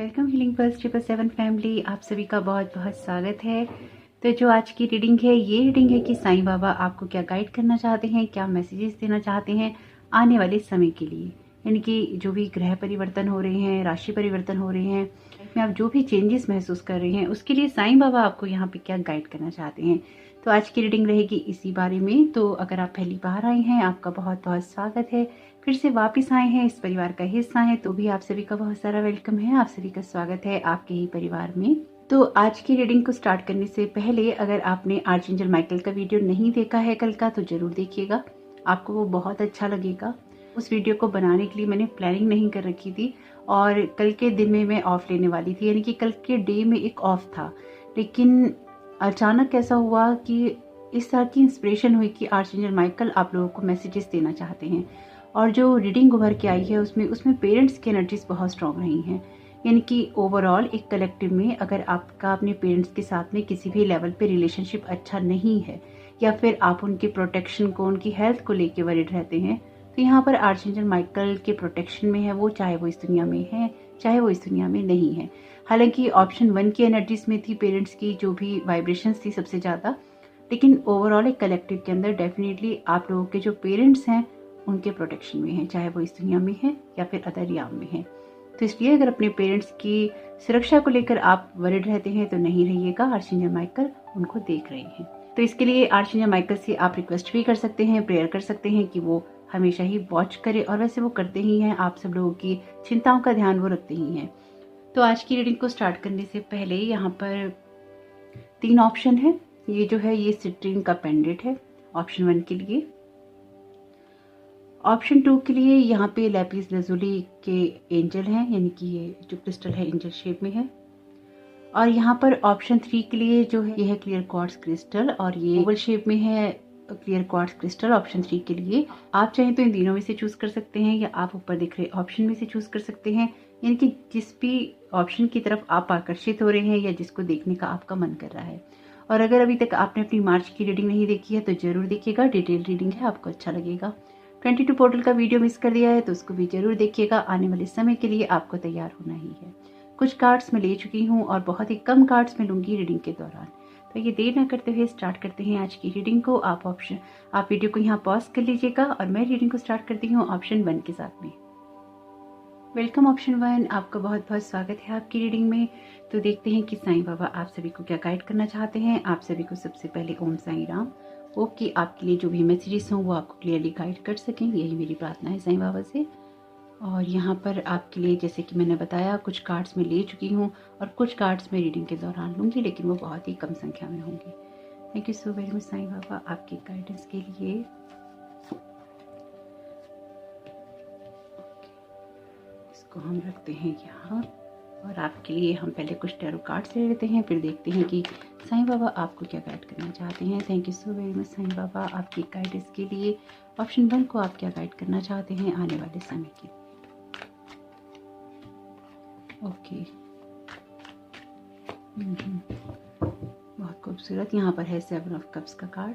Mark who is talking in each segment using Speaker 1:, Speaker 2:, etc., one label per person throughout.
Speaker 1: Welcome healing pulse 777 family, आप सभी का बहुत बहुत स्वागत है। तो जो आज की रीडिंग है, ये रीडिंग है कि साईं बाबा आपको क्या गाइड करना चाहते हैं, क्या मैसेजेस देना चाहते हैं आने वाले समय के लिए। यानी कि जो भी ग्रह परिवर्तन हो रहे हैं, राशि परिवर्तन हो रहे हैं, में आप जो भी चेंजेस महसूस कर रहे हैं, उसके लिए साईं बाबा आपको यहाँ पे क्या गाइड करना चाहते हैं। तो आज की रीडिंग रहेगी इसी बारे में। तो अगर आप पहली बार आए हैं, आपका बहुत बहुत स्वागत है। फिर से वापस आए हैं, इस परिवार का हिस्सा है, तो भी आप सभी का बहुत सारा वेलकम है। आप सभी का स्वागत है आपके ही परिवार में। तो आज की रीडिंग को स्टार्ट करने से पहले अगर आपने आर्चएंजल माइकल का वीडियो नहीं देखा है कल का, तो जरूर देखिएगा, आपको वो बहुत अच्छा लगेगा। उस वीडियो को बनाने के लिए मैंने प्लानिंग नहीं कर रखी थी और कल के दिन में मैं ऑफ लेने वाली थी, यानी कि कल के डे में एक ऑफ था। लेकिन अचानक ऐसा हुआ कि इस तरह की इंस्पिरेशन हुई कि आर्चएंजल माइकल आप लोगों को मैसेजेस देना चाहते हैं। और जो रीडिंग उभर के आई है उसमें पेरेंट्स की एनर्जीज बहुत स्ट्रांग रही हैं। यानी कि ओवरऑल एक कलेक्टिव में अगर आपका अपने पेरेंट्स के साथ में किसी भी लेवल पे रिलेशनशिप अच्छा नहीं है, या फिर आप उनके प्रोटेक्शन को, उनकी हेल्थ को लेके वरीड रहते हैं, तो यहाँ पर आर्चएंजल माइकल के प्रोटेक्शन में है वो, चाहे वो इस दुनिया में है चाहे वो इस दुनिया में नहीं है। हालांकि ऑप्शन 1 की एनर्जीज में थी पेरेंट्स की जो भी वाइब्रेशंस थी सबसे ज़्यादा, लेकिन ओवरऑल एक कलेक्टिव के अंदर डेफिनेटली आप लोगों के जो पेरेंट्स हैं उनके प्रोटेक्शन में है, चाहे वो इस दुनिया में है या फिर अदर याम में है। तो इसलिए अगर अपने पेरेंट्स की सुरक्षा को लेकर आप वरिड रहते हैं तो नहीं रहिएगा, आर्चएंजल माइकल उनको देख रहे हैं। तो इसके लिए आर्चएंजल माइकल से आप रिक्वेस्ट भी कर सकते हैं, प्रेयर कर सकते हैं कि वो हमेशा ही वॉच करे, और वैसे वो करते ही हैं, आप सब लोगों की चिंताओं का ध्यान वो रखते ही हैं। तो आज की रीडिंग को स्टार्ट करने से पहले यहाँ पर 3 ऑप्शन है। ये जो है ये सिट्रीन का पेंडेंट है ऑप्शन 1 के लिए। ऑप्शन 2 के लिए यहाँ पे लैपिस लजुली के एंजल हैं, यानी कि ये जो क्रिस्टल है एंजल शेप में है। और यहाँ पर ऑप्शन 3 के लिए जो है ये है क्लियर क्वार्ट्ज क्रिस्टल, और ये ओवल शेप में है क्लियर क्वार्ट्ज क्रिस्टल। ऑप्शन 3 के लिए आप चाहें तो इन तीनों में से चूज कर सकते हैं, या आप ऊपर दिख रहे ऑप्शन में से चूज कर सकते हैं। यानी कि जिस भी ऑप्शन की तरफ आप आकर्षित हो रहे हैं या जिसको देखने का आपका मन कर रहा है। और अगर अभी तक आपने अपनी मार्च की रीडिंग नहीं देखी है तो जरूर देखिएगा, डिटेल रीडिंग है, आपको अच्छा लगेगा। 22 पोर्टल का वीडियो मिस कर दिया है तो उसको भी जरूर देखिएगा, आने वाले समय के लिए आपको तैयार होना ही है। कुछ कार्ड्स मैं ले चुकी हूँ और बहुत ही कम कार्ड्स मैं लूंगी रीडिंग के दौरान। तो ये देर न करते हुए स्टार्ट करते हैं आज की रीडिंग को। आप वीडियो को यहाँ पॉज कर लीजिएगा और मैं रीडिंग को स्टार्ट करती हूँ ऑप्शन 1 के साथ में। वेलकम ऑप्शन 1, आपका बहुत बहुत स्वागत है आपकी रीडिंग में। तो देखते हैं कि साईं बाबा आप सभी को क्या गाइड करना चाहते हैं। आप सभी को सबसे पहले ओम साईं राम, कि आपके लिए जो भी मैसेजेस हों वो आपको क्लियरली गाइड कर सकें, यही मेरी प्रार्थना है साईं बाबा से। और यहाँ पर आपके लिए जैसे कि मैंने बताया कुछ कार्ड्स मैं ले चुकी हूँ और कुछ कार्ड्स मैं रीडिंग के दौरान लूँगी, लेकिन वो बहुत ही कम संख्या में होंगी। Thank you so very much Sai Baba आपकी गाइडेंस के लिए। इसको हम रखते हैं यहाँ, और आपके लिए हम पहले कुछ टैरो कार्ड्स ले लेते हैं, फिर देखते हैं कि साईं बाबा आपको क्या गाइड करना चाहते हैं। Thank you so very much Sai Baba आपकी गाइडेंस के लिए। ऑप्शन 1 को आप क्या गाइड करना चाहते हैं आने वाले समय के लिए। ओके, बहुत खूबसूरत। यहाँ पर है 7 ऑफ कप्स का कार्ड।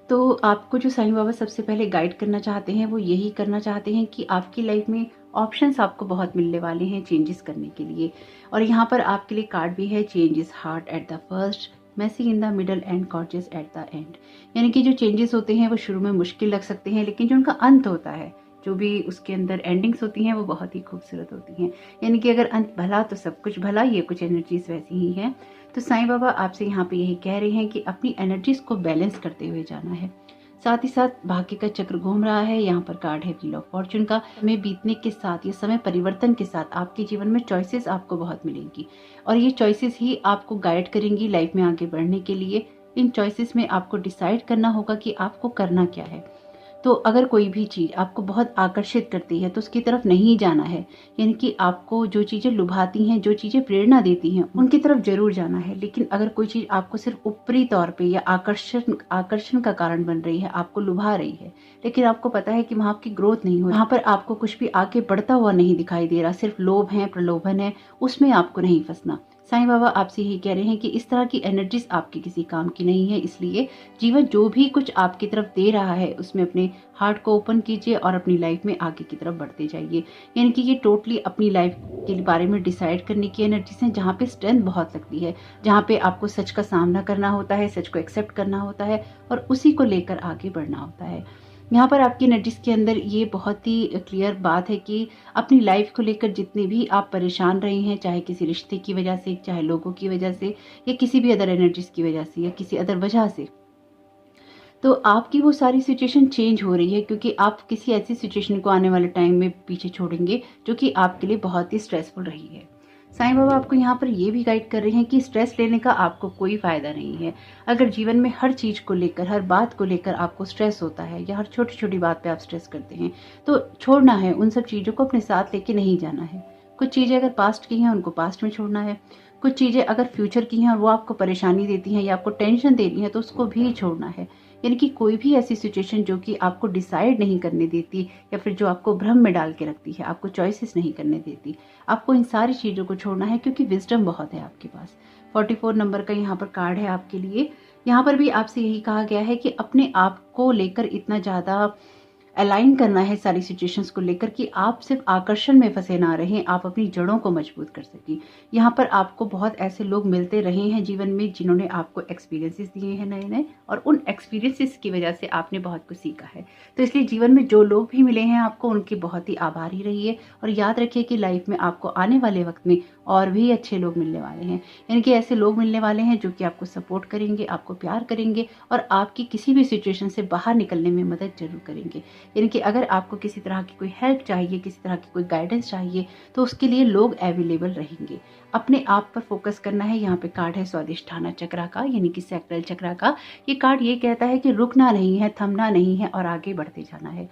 Speaker 1: तो आपको जो साईं बाबा सबसे पहले गाइड करना चाहते हैं वो यही करना चाहते हैं कि आपकी लाइफ में ऑप्शंस आपको बहुत मिलने वाले हैं चेंजेस करने के लिए। और यहाँ पर आपके लिए कार्ड भी है changes hard at the first, messy in the middle and gorgeous at the end. यानी कि जो चेंजेस होते हैं वो शुरू में मुश्किल लग सकते हैं, लेकिन जो उनका अंत होता है, जो भी उसके अंदर एंडिंग्स होती हैं वो बहुत ही खूबसूरत होती हैं। यानी कि अगर अंत भला तो सब कुछ भला, ये कुछ एनर्जीज वैसी ही हैं। तो साईं बाबा आपसे यहाँ पे यही कह रहे हैं कि अपनी एनर्जीज को बैलेंस करते हुए जाना है। साथ ही साथ भाग्य का चक्र घूम रहा है। यहाँ पर कार्ड है व्हील ऑफ फॉर्चून का। समय बीतने के साथ, ये समय परिवर्तन के साथ आपके जीवन में चॉइसेस आपको बहुत मिलेंगी, और ये चॉइसेस ही आपको गाइड करेंगी लाइफ में आगे बढ़ने के लिए। इन चॉइसेस में आपको डिसाइड करना होगा कि आपको करना क्या है। तो अगर कोई भी चीज़ आपको बहुत आकर्षित करती है तो उसकी तरफ नहीं जाना है। यानी कि आपको जो चीज़ें लुभाती हैं, जो चीज़ें प्रेरणा देती हैं, उनकी तरफ जरूर जाना है। लेकिन अगर कोई चीज़ आपको सिर्फ ऊपरी तौर पे या आकर्षण का कारण बन रही है, आपको लुभा रही है, लेकिन आपको पता है कि वहाँ आपकी ग्रोथ नहीं हो, वहाँ पर आपको कुछ भी आगे बढ़ता हुआ नहीं दिखाई दे रहा, सिर्फ लोभ है, प्रलोभन है, उसमें आपको नहीं फंसना। साईं बाबा आपसे यही कह रहे हैं कि इस तरह की एनर्जीज आपके किसी काम की नहीं है, इसलिए जीवन जो भी कुछ आपकी तरफ दे रहा है उसमें अपने हार्ट को ओपन कीजिए और अपनी लाइफ में आगे की तरफ बढ़ते जाइए। यानी कि ये टोटली अपनी लाइफ के बारे में डिसाइड करने की एनर्जीज हैं, जहाँ पे स्ट्रेंथ बहुत लगती है, जहाँ पे आपको सच का सामना करना होता है, सच को एक्सेप्ट करना होता है और उसी को लेकर आगे बढ़ना होता है। यहाँ पर आपकी एनर्जीज के अंदर ये बहुत ही क्लियर बात है कि अपनी लाइफ को लेकर जितने भी आप परेशान रहे हैं, चाहे किसी रिश्ते की वजह से, चाहे लोगों की वजह से, या किसी भी अदर एनर्जीज की वजह से, या किसी अदर वजह से, तो आपकी वो सारी सिचुएशन चेंज हो रही है, क्योंकि आप किसी ऐसी सिचुएशन को आने वाले टाइम में पीछे छोड़ेंगे जो कि आपके लिए बहुत ही स्ट्रेसफुल रही है। साईं बाबा आपको यहाँ पर ये भी गाइड कर रहे हैं कि स्ट्रेस लेने का आपको कोई फायदा नहीं है। अगर जीवन में हर चीज को लेकर, हर बात को लेकर आपको स्ट्रेस होता है, या हर छोटी छोटी बात पे आप स्ट्रेस करते हैं, तो छोड़ना है, उन सब चीजों को अपने साथ लेके नहीं जाना है। कुछ चीजें अगर पास्ट की हैं उनको पास्ट में छोड़ना है, कुछ चीजें अगर फ्यूचर की हैं और वो आपको परेशानी देती हैं या आपको टेंशन दे रही है तो उसको भी छोड़ना है। यानी कि कोई भी ऐसी सिचुएशन जो कि आपको डिसाइड नहीं करने देती, या फिर जो आपको भ्रम में डाल के रखती है, आपको चॉइसेस नहीं करने देती, आपको इन सारी चीज़ों को छोड़ना है, क्योंकि विजडम बहुत है आपके पास। 44 नंबर का यहाँ पर कार्ड है आपके लिए। यहाँ पर भी आपसे यही कहा गया है कि अपने आप को लेकर इतना ज़्यादा अलाइन करना है सारी सिचुएशंस को लेकर कि आप सिर्फ आकर्षण में फंसे ना रहें, आप अपनी जड़ों को मजबूत कर सकें। यहाँ पर आपको बहुत ऐसे लोग मिलते रहे हैं जीवन में जिन्होंने आपको एक्सपीरियंसेस दिए हैं नए नए, और उन एक्सपीरियंसेस की वजह से आपने बहुत कुछ सीखा है। तो इसलिए जीवन में जो लोग भी मिले हैं आपको, उनके बहुत ही आभारी रहिए, और याद रखिए कि लाइफ में आपको आने वाले वक्त में और भी अच्छे लोग मिलने वाले हैं। यानी कि ऐसे लोग मिलने वाले हैं जो कि आपको सपोर्ट करेंगे, आपको प्यार करेंगे और आपकी किसी भी सिचुएशन से बाहर निकलने में मदद जरूर करेंगे। यानी कि अगर आपको किसी तरह की कोई हेल्प चाहिए, किसी तरह की कोई गाइडेंस चाहिए, तो उसके लिए लोग अवेलेबल रहेंगे। अपने आप पर फोकस करना है। यहाँ पे कार्ड है स्वादिष्ठाना चक्रा का, यानी कि सैक्रल चक्रा का। ये कार्ड ये कहता है कि रुकना नहीं है, थमना नहीं है और आगे बढ़ते जाना है।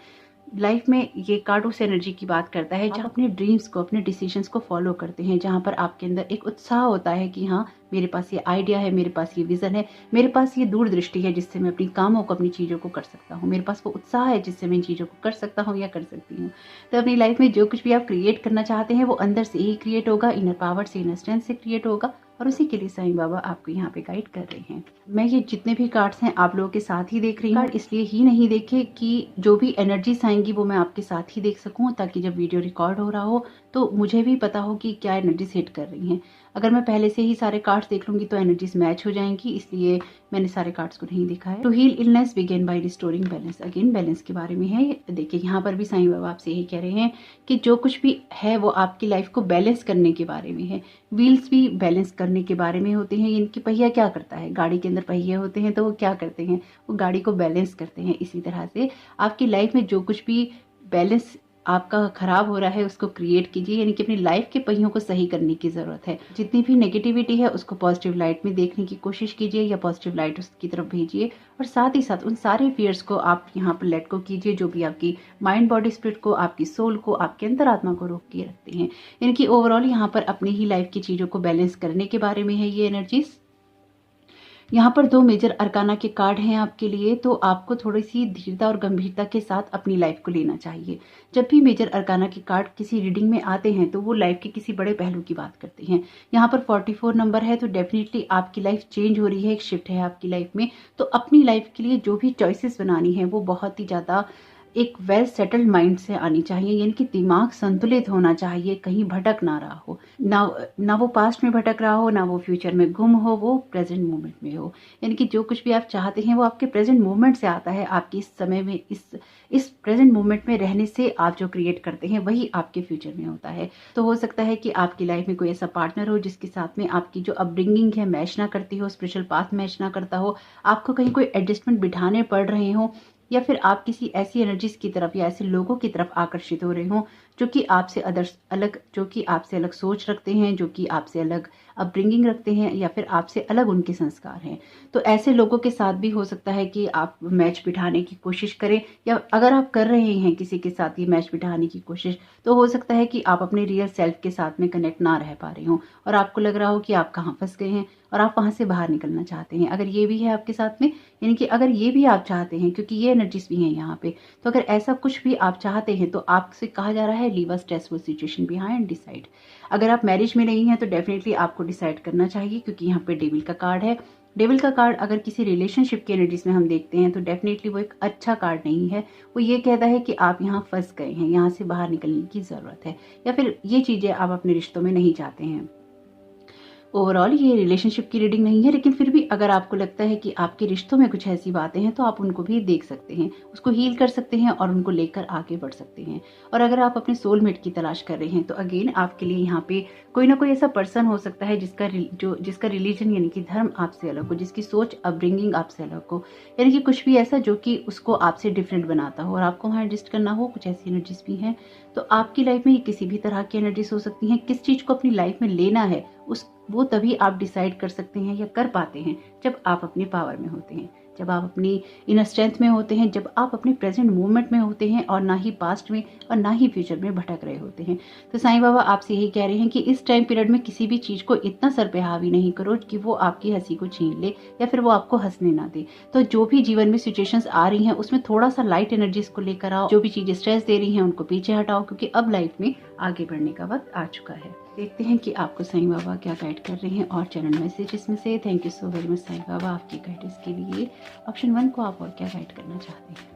Speaker 1: लाइफ में ये कार्ड उस एनर्जी की बात करता है जहाँ अपने ड्रीम्स को, अपने डिसीजंस को फॉलो करते हैं, जहाँ पर आपके अंदर एक उत्साह होता है कि हाँ, मेरे पास ये आइडिया है, मेरे पास ये विजन है, मेरे पास ये दूरदृष्टि है जिससे मैं अपनी कामों को, अपनी चीज़ों को कर सकता हूँ, मेरे पास वो उत्साह है जिससे मैं इन चीज़ों को कर सकता हूँ या कर सकती हूँ। तो अपनी लाइफ में जो कुछ भी आप क्रिएट करना चाहते हैं वो अंदर से ही क्रिएट होगा, इनर पावर से, इनर स्ट्रेंथ से क्रिएट होगा, और उसी के लिए साईं बाबा आपको यहाँ पे गाइड कर रहे हैं। मैं ये जितने भी कार्ड्स हैं आप लोगों के साथ ही देख रही हूँ, इसलिए ही नहीं देखे कि जो भी एनर्जीज आएंगी वो मैं आपके साथ ही देख सकूँ, ताकि जब वीडियो रिकॉर्ड हो रहा हो तो मुझे भी पता हो कि क्या एनर्जीज हिट कर रही हैं। अगर मैं पहले से ही सारे कार्ड्स देख लूंगी तो एनर्जीज मैच हो जाएंगी, इसलिए मैंने सारे कार्ड्स को नहीं देखा है। To heal illness begin by restoring balance. Again balance के बारे में है। देखिए यहाँ पर भी साईं बाबा आपसे यही कह रहे हैं कि जो कुछ भी है वो आपकी लाइफ को बैलेंस करने के बारे में है। व्हील्स भी बैलेंस करने के बारे में होते हैं। इनकी पहिया क्या करता है, गाड़ी के अंदर पहिए होते हैं तो वो क्या करते हैं, वो गाड़ी को बैलेंस करते हैं। इसी तरह से आपकी लाइफ में जो कुछ भी बैलेंस आपका खराब हो रहा है उसको क्रिएट कीजिए, यानी कि अपनी लाइफ के पहियों को सही करने की जरूरत है। जितनी भी नेगेटिविटी है उसको पॉजिटिव लाइट में देखने की कोशिश कीजिए, या पॉजिटिव लाइट उसकी तरफ भेजिए, और साथ ही साथ उन सारे फियर्स को आप यहाँ पर लेट को कीजिए जो भी आपकी माइंड, बॉडी, स्पिरिट को, आपकी सोल को, आपके अंतरात्मा को रोक के रखते हैं। यानी कि ओवरऑल यहाँ पर अपनी ही लाइफ की चीजों को बैलेंस करने के बारे में है ये एनर्जीज। यहाँ पर 2 मेजर अरकाना के कार्ड हैं आपके लिए, तो आपको थोड़ी सी धीरता और गंभीरता के साथ अपनी लाइफ को लेना चाहिए। जब भी मेजर अरकाना के कार्ड किसी रीडिंग में आते हैं तो वो लाइफ के किसी बड़े पहलू की बात करते हैं। यहाँ पर 44 नंबर है, तो डेफिनेटली आपकी लाइफ चेंज हो रही है, एक शिफ्ट है आपकी लाइफ में। तो अपनी लाइफ के लिए जो भी चॉइसेस बनानी है वो बहुत ही ज़्यादा एक वेल सेटल्ड माइंड से आनी चाहिए, यानी कि दिमाग संतुलित होना चाहिए, कहीं भटक ना रहा हो, ना वो पास्ट में भटक रहा हो, ना वो फ्यूचर में गुम हो, वो प्रेजेंट मोमेंट में हो। यानी कि जो कुछ भी आप चाहते हैं वो आपके प्रेजेंट मोमेंट से आता है। आपकी इस समय में, इस प्रेजेंट मोमेंट में रहने से आप जो क्रिएट करते हैं वही आपके फ्यूचर में होता है। तो हो सकता है कि आपकी लाइफ में कोई ऐसा पार्टनर हो जिसके साथ में आपकी जो अपब्रिंगिंग है मैच ना करती हो, स्पिरिचुअल पाथ मैच ना करता हो, आपको कहीं कोई एडजस्टमेंट बिठाने पड़ रहे हो, या फिर आप किसी ऐसी एनर्जीज की तरफ या ऐसे लोगों की तरफ आकर्षित हो रहे हो जो कि आपसे अलग, जो कि आपसे अलग सोच रखते हैं, जो कि आपसे अलग अपब्रिंगिंग रखते हैं, या फिर आपसे अलग उनके संस्कार हैं। तो ऐसे लोगों के साथ भी हो सकता है कि आप मैच बिठाने की कोशिश करें, या अगर आप कर रहे हैं किसी के साथ ये मैच बिठाने की कोशिश, तो हो सकता है कि आप अपने रियल सेल्फ के साथ में कनेक्ट ना रह पा रहे हो और आपको लग रहा हो कि आप कहाँ फंस गए हैं और आप वहां से बाहर निकलना चाहते हैं। अगर ये भी है आपके साथ में, यानी कि अगर ये भी आप चाहते हैं, क्योंकि ये एनर्जीज भी हैं यहाँ पे, तो अगर ऐसा कुछ भी आप चाहते हैं तो आपसे कहा जा रहा है leave a stressful situation behind, decide. अगर आप मैरिज में नहीं हैं तो डेफिनेटली आपको डिसाइड करना चाहिए, क्योंकि यहाँ पे डेविल का कार्ड है। डेविल का कार्ड अगर किसी रिलेशनशिप की एनर्जीज में हम देखते हैं तो डेफिनेटली वो एक अच्छा कार्ड नहीं है। वो ये कहता है कि आप यहाँ फंस गए हैं, यहाँ से बाहर निकलने की ज़रूरत है, या फिर ये चीज़ें आप अपने रिश्तों में नहीं चाहते हैं। ओवरऑल ये रिलेशनशिप की रीडिंग नहीं है, लेकिन फिर भी अगर आपको लगता है कि आपके रिश्तों में कुछ ऐसी बातें हैं तो आप उनको भी देख सकते हैं, उसको हील कर सकते हैं और उनको लेकर आगे बढ़ सकते हैं। और अगर आप अपने सोलमेट की तलाश कर रहे हैं तो अगेन आपके लिए यहाँ पे कोई ना कोई ऐसा पर्सन हो सकता है जिसका रिलीजन यानी कि धर्म आपसे अलग हो, जिसकी सोच अपब्रिंगिंग आपसे अलग हो, यानी कि कुछ भी ऐसा जो कि उसको आपसे डिफरेंट बनाता हो और आपको वहाँ एडजस्ट करना हो। कुछ ऐसी एनर्जीज भी हैं। तो आपकी लाइफ में ये किसी भी तरह की एनर्जीज हो सकती हैं। किस चीज़ को अपनी लाइफ में लेना है वो तभी आप डिसाइड कर सकते हैं या कर पाते हैं जब आप अपने पावर में होते हैं, जब आप अपनी इनर स्ट्रेंथ में होते हैं, जब आप अपने प्रेजेंट मूवमेंट में होते हैं और ना ही पास्ट में और ना ही फ्यूचर में भटक रहे होते हैं। तो साईं बाबा आपसे यही कह रहे हैं कि इस टाइम पीरियड में किसी भी चीज़ को इतना सर पे हावी नहीं करो कि वो आपकी हंसी को छीन ले या फिर वो आपको हंसने ना दे। तो जो भी जीवन में सिचुएशंस आ रही हैं उसमें थोड़ा सा लाइट एनर्जीज को लेकर आओ। जो भी चीज़ें स्ट्रेस दे रही हैं उनको पीछे हटाओ, क्योंकि अब लाइफ में आगे बढ़ने का वक्त आ चुका है। देखते हैं कि आपको साईं बाबा क्या गाइड कर रहे हैं और चैनल मैसेजेस में से। Thank you so very much Sai Baba आपकी गाइडेंस के लिए। ऑप्शन 1 को आप और क्या गाइड करना चाहते हैं?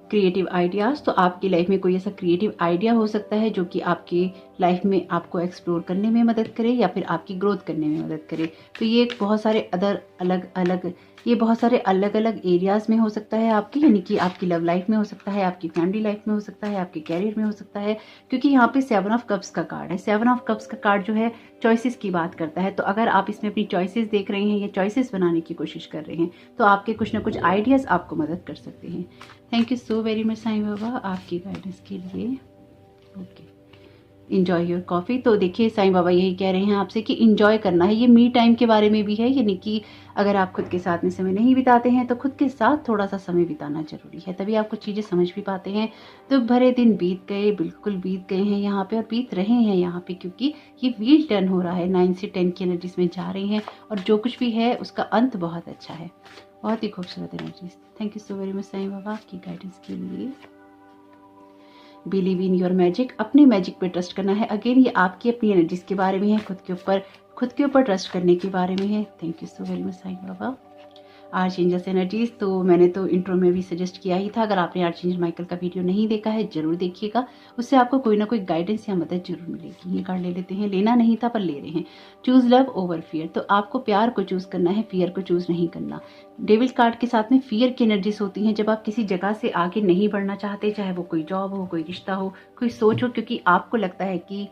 Speaker 1: Creative ideas. तो आपकी लाइफ में कोई ऐसा क्रिएटिव आइडिया हो सकता है जो कि आपकी लाइफ में आपको एक्सप्लोर करने में मदद करे या फिर आपकी ग्रोथ करने में मदद करे। तो ये बहुत सारे अलग अलग एरियाज़ में हो सकता है आपकी, यानी कि आपकी लव लाइफ में हो सकता है, आपकी फैमिली लाइफ में हो सकता है, आपके कैरियर में हो सकता है, क्योंकि यहाँ पे 7 ऑफ कप्स का कार्ड है। 7 ऑफ कप्स का कार्ड जो है चॉइसेस की बात करता है। तो अगर आप इसमें अपनी चॉइसेस देख रहे हैं या चॉइसेस बनाने की कोशिश कर रहे हैं तो आपके कुछ ना कुछ आइडियाज़ आपको मदद कर सकते हैं। Thank you so very much Sai Baba आपकी गाइडेंस के लिए। Okay, enjoy your coffee. तो देखिए साईं बाबा यही कह रहे हैं आपसे कि इंजॉय करना है। ये मी टाइम के बारे में भी है, यानी कि अगर आप खुद के साथ में समय नहीं बिताते हैं तो खुद के साथ थोड़ा सा समय बिताना जरूरी है, तभी आप कुछ चीज़ें समझ भी पाते हैं। तो भरे दिन बीत गए, बिल्कुल बीत गए हैं यहाँ पे और बीत रहे हैं यहाँ पे, क्योंकि ये व्हील टर्न हो रहा है। 9 से 10 की एनर्जीज में जा रही हैं और जो कुछ भी है उसका अंत बहुत अच्छा है। बहुत ही खूबसूरत energies. Thank you so very much Sai Baba आपकी गाइडेंस के लिए। Believe in your magic. अपने मैजिक पे ट्रस्ट करना है। अगेन ये आपकी अपनी एनर्जीज के बारे में है, खुद के ऊपर ट्रस्ट करने के बारे में है। Thank you so very much Sai Baba. Archangels energies. तो मैंने तो इंट्रो में भी सजेस्ट किया ही था, अगर आपने आर्चएंजल माइकल का वीडियो नहीं देखा है जरूर देखिएगा, उससे आपको कोई ना कोई गाइडेंस या मदद जरूर मिलेगी। ये कार्ड ले लेते हैं, लेना नहीं था पर ले रहे हैं। Choose love over fear. तो आपको प्यार को चूज करना है, फियर को चूज नहीं करना। डेविल कार्ड के साथ में फियर की एनर्जीज होती हैं जब आप किसी जगह से आगे नहीं बढ़ना चाहते, चाहे वो कोई जॉब हो, कोई रिश्ता हो, कोई सोच हो, क्योंकि आपको लगता है कि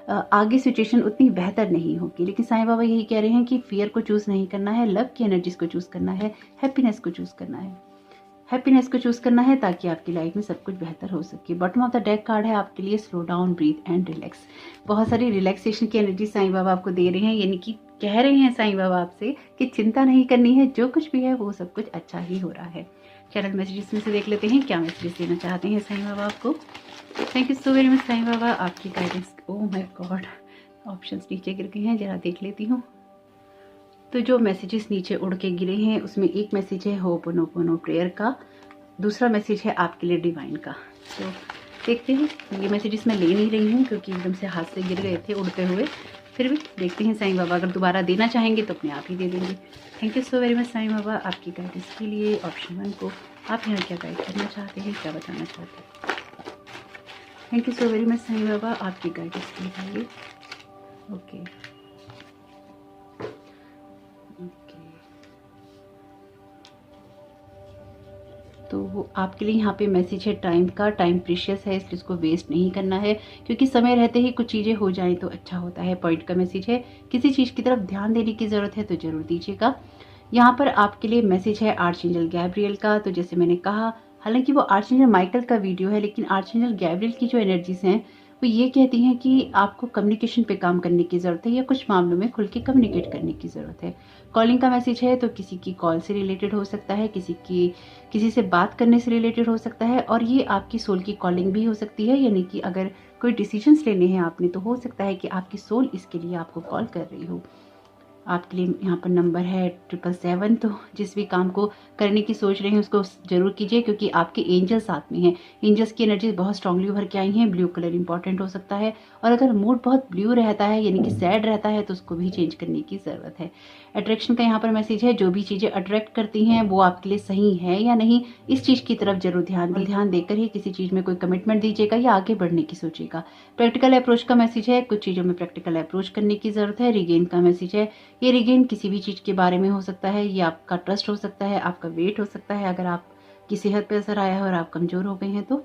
Speaker 1: आगे सिचुएशन उतनी बेहतर नहीं होगी। लेकिन साईं बाबा यही कह रहे हैं कि फियर को चूज नहीं करना है, लव की एनर्जीज को चूज करना है, हैप्पीनेस को चूज करना है। हैप्पीनेस को चूज करना है ताकि आपकी लाइफ में सब कुछ बेहतर हो सके। Bottom of the deck card है आपके लिए slow down, breathe and relax. बहुत सारी रिलैक्सेशन की एनर्जी साईं बाबा आपको दे रहे हैं, यानी कि कह रहे हैं साईं बाबा आपसे कि चिंता नहीं करनी है, जो कुछ भी है वो सब कुछ अच्छा ही हो रहा है। चैनल मैसेजेस में से देख लेते हैं क्या मैसेजेस देना चाहते हैं साईं बाबा आपको। Thank you so very much Sai Baba आपकी guidance. Oh my god, options नीचे गिर गए हैं, जरा देख लेती हूँ। तो जो मैसेजेस नीचे उड़ के गिरे हैं उसमें एक मैसेज है होपोनोपोनो प्रेयर का, दूसरा मैसेज है आपके लिए डिवाइन का। तो देखते हैं, ये मैसेजेस मैं ले नहीं रही हूँ क्योंकि एकदम से हाथ से गिर गए थे उड़ते हुए, फिर भी देखते हैं साईं बाबा अगर दोबारा देना चाहेंगे तो अपने आप ही दे देंगे। Thank you so very much Sai Baba आपकी गाइडेंस के लिए। ऑप्शन 1 को आप यहाँ क्या गाइड करना चाहते हैं, क्या बताना चाहते हैं? Thank you so very much Sai Baba आपकी गाइडेंस के लिए। ओके तो वो आपके लिए यहाँ पे मैसेज है टाइम का। टाइम प्रीशियस है, इसलिए इसको वेस्ट नहीं करना है, क्योंकि समय रहते ही कुछ चीज़ें हो जाएं तो अच्छा होता है। पॉइंट का मैसेज है, किसी चीज़ की तरफ ध्यान देने की ज़रूरत है तो ज़रूर दीजिएगा। यहाँ पर आपके लिए मैसेज है आर्चएंजल गैब्रियल का। तो जैसे मैंने कहा, हालांकि वो आर्चएंजल माइकल का वीडियो है, लेकिन आर्चएंजल गैब्रियल की जो एनर्जीज हैं वो ये कहती हैं कि आपको कम्युनिकेशन पे काम करने की ज़रूरत है या कुछ मामलों में खुल के कम्युनिकेट करने की ज़रूरत है। कॉलिंग का मैसेज है, तो किसी की कॉल से रिलेटेड हो सकता है, किसी से बात करने से रिलेटेड हो सकता है, और ये आपकी सोल की कॉलिंग भी हो सकती है, यानी कि अगर कोई डिसीजंस लेने हैं आपने तो हो सकता है कि आपकी सोल इसके लिए आपको कॉल कर रही हो। आपके लिए यहाँ पर नंबर है 777। तो जिस भी काम को करने की सोच रहे हैं उसको जरूर कीजिए, क्योंकि आपके एंजल्स साथ में हैं। एंजल्स की एनर्जी बहुत स्ट्रांगली उभर के आई हैं। ब्लू कलर इंपॉर्टेंट हो सकता है, और अगर मूड बहुत ब्लू रहता है यानी कि सैड रहता है तो उसको भी चेंज करने की ज़रूरत है। अट्रैक्शन का यहाँ पर मैसेज है, जो भी चीज़ें अट्रैक्ट करती हैं वो आपके लिए सही है या नहीं, इस चीज़ की तरफ जरूर ध्यान देकर ही किसी चीज़ में कोई कमिटमेंट दीजिएगा या आगे बढ़ने की सोचिएगा। प्रैक्टिकल अप्रोच का मैसेज है, कुछ चीज़ों में प्रैक्टिकल अप्रोच करने की ज़रूरत है। रिगेन का मैसेज है, ये रिगेन किसी भी चीज़ के बारे में हो सकता है, ये आपका ट्रस्ट हो सकता है, आपका वेट हो सकता है, अगर आपकी सेहत पे असर आया है और आप कमज़ोर हो गए हैं तो,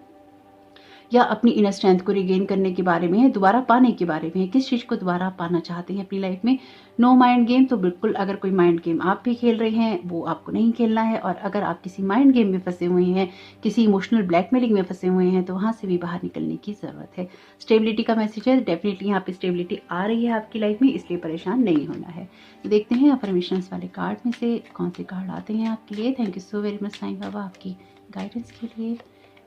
Speaker 1: या अपनी इनर स्ट्रेंथ को रिगेन करने के बारे में है, दोबारा पाने के बारे में है, किस चीज़ को दोबारा पाना चाहते हैं अपनी लाइफ में। नो माइंड गेम, तो बिल्कुल अगर कोई माइंड गेम आप भी खेल रहे हैं वो आपको नहीं खेलना है, और अगर आप किसी माइंड गेम में फंसे हुए हैं, किसी इमोशनल ब्लैकमेलिंग में फंसे हुए हैं, तो वहाँ से भी बाहर निकलने की ज़रूरत है। स्टेबिलिटी का मैसेज है, डेफिनेटली यहाँ पे स्टेबिलिटी आ रही है आपकी लाइफ में, इसलिए परेशान नहीं होना है। तो देखते हैं अफर्मेशंस वाले कार्ड में से कौन से कार्ड आते हैं आपके लिए। Thank you so very much Sai Baba आपकी गाइडेंस के लिए।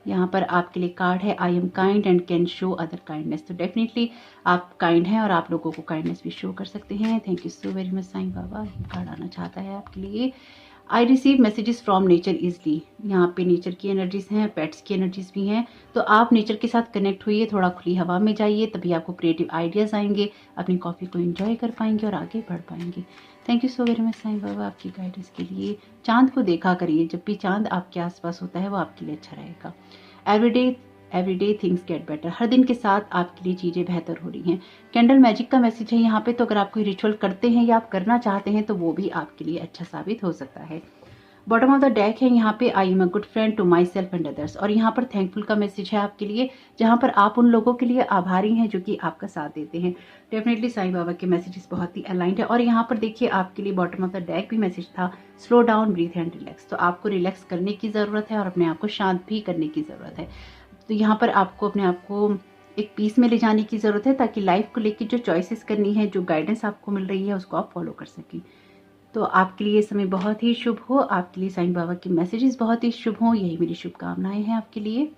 Speaker 1: यहाँ पर आपके लिए कार्ड है, I am kind and can show other kindness. तो डेफिनेटली आप काइंड हैं और आप लोगों को काइंडनेस भी शो कर सकते हैं। Thank you so very much Sai Baba, ये कार्ड आना चाहता है आपके लिए। I receive messages from nature easily. यहाँ पे नेचर की एनर्जीज हैं, पेट्स की एनर्जीज भी हैं, तो आप नेचर के साथ कनेक्ट होइए, थोड़ा खुली हवा में जाइए, तभी आपको क्रिएटिव आइडियाज़ आएंगे, अपनी कॉफ़ी को एंजॉय कर पाएंगे और आगे बढ़ पाएंगे। Thank you so very much Sai Baba आपकी गाइडेंस के लिए। चांद को देखा करिए, जब भी चांद आपके आसपास होता है वो आपके लिए अच्छा रहेगा। एवरीडे थिंग्स गेट बेटर, हर दिन के साथ आपके लिए चीज़ें बेहतर हो रही हैं। कैंडल मैजिक का मैसेज है यहाँ पे, तो अगर आप कोई रिचुअल करते हैं या आप करना चाहते हैं तो वो भी आपके लिए अच्छा साबित हो सकता है। बॉटम ऑफ द डेक है यहाँ पे, I am a good friend to my self and others, और यहाँ पर थैंकफुल का मैसेज है आपके लिए, जहाँ पर आप उन लोगों के लिए आभारी हैं जो कि आपका साथ देते हैं। डेफिनेटली साईं बाबा के मैसेजेस बहुत ही अलाइंड है। और यहाँ पर देखिए आपके लिए बॉटम ऑफ द डेक भी मैसेज था, slow down, breathe and relax. तो आपको रिलैक्स करने की ज़रूरत है और अपने आप को शांत भी करने की ज़रूरत है। तो यहाँ पर आपको अपने आप को एक पीस में ले जाने की ज़रूरत है, ताकि लाइफ को लेकर जो चॉइसेस करनी है, जो गाइडेंस आपको मिल रही है, उसको आप फॉलो कर सकें। तो आपके लिए समय बहुत ही शुभ हो, आपके लिए साईं बाबा के मैसेजेस बहुत ही शुभ हों, यही मेरी शुभकामनाएं हैं आपके लिए।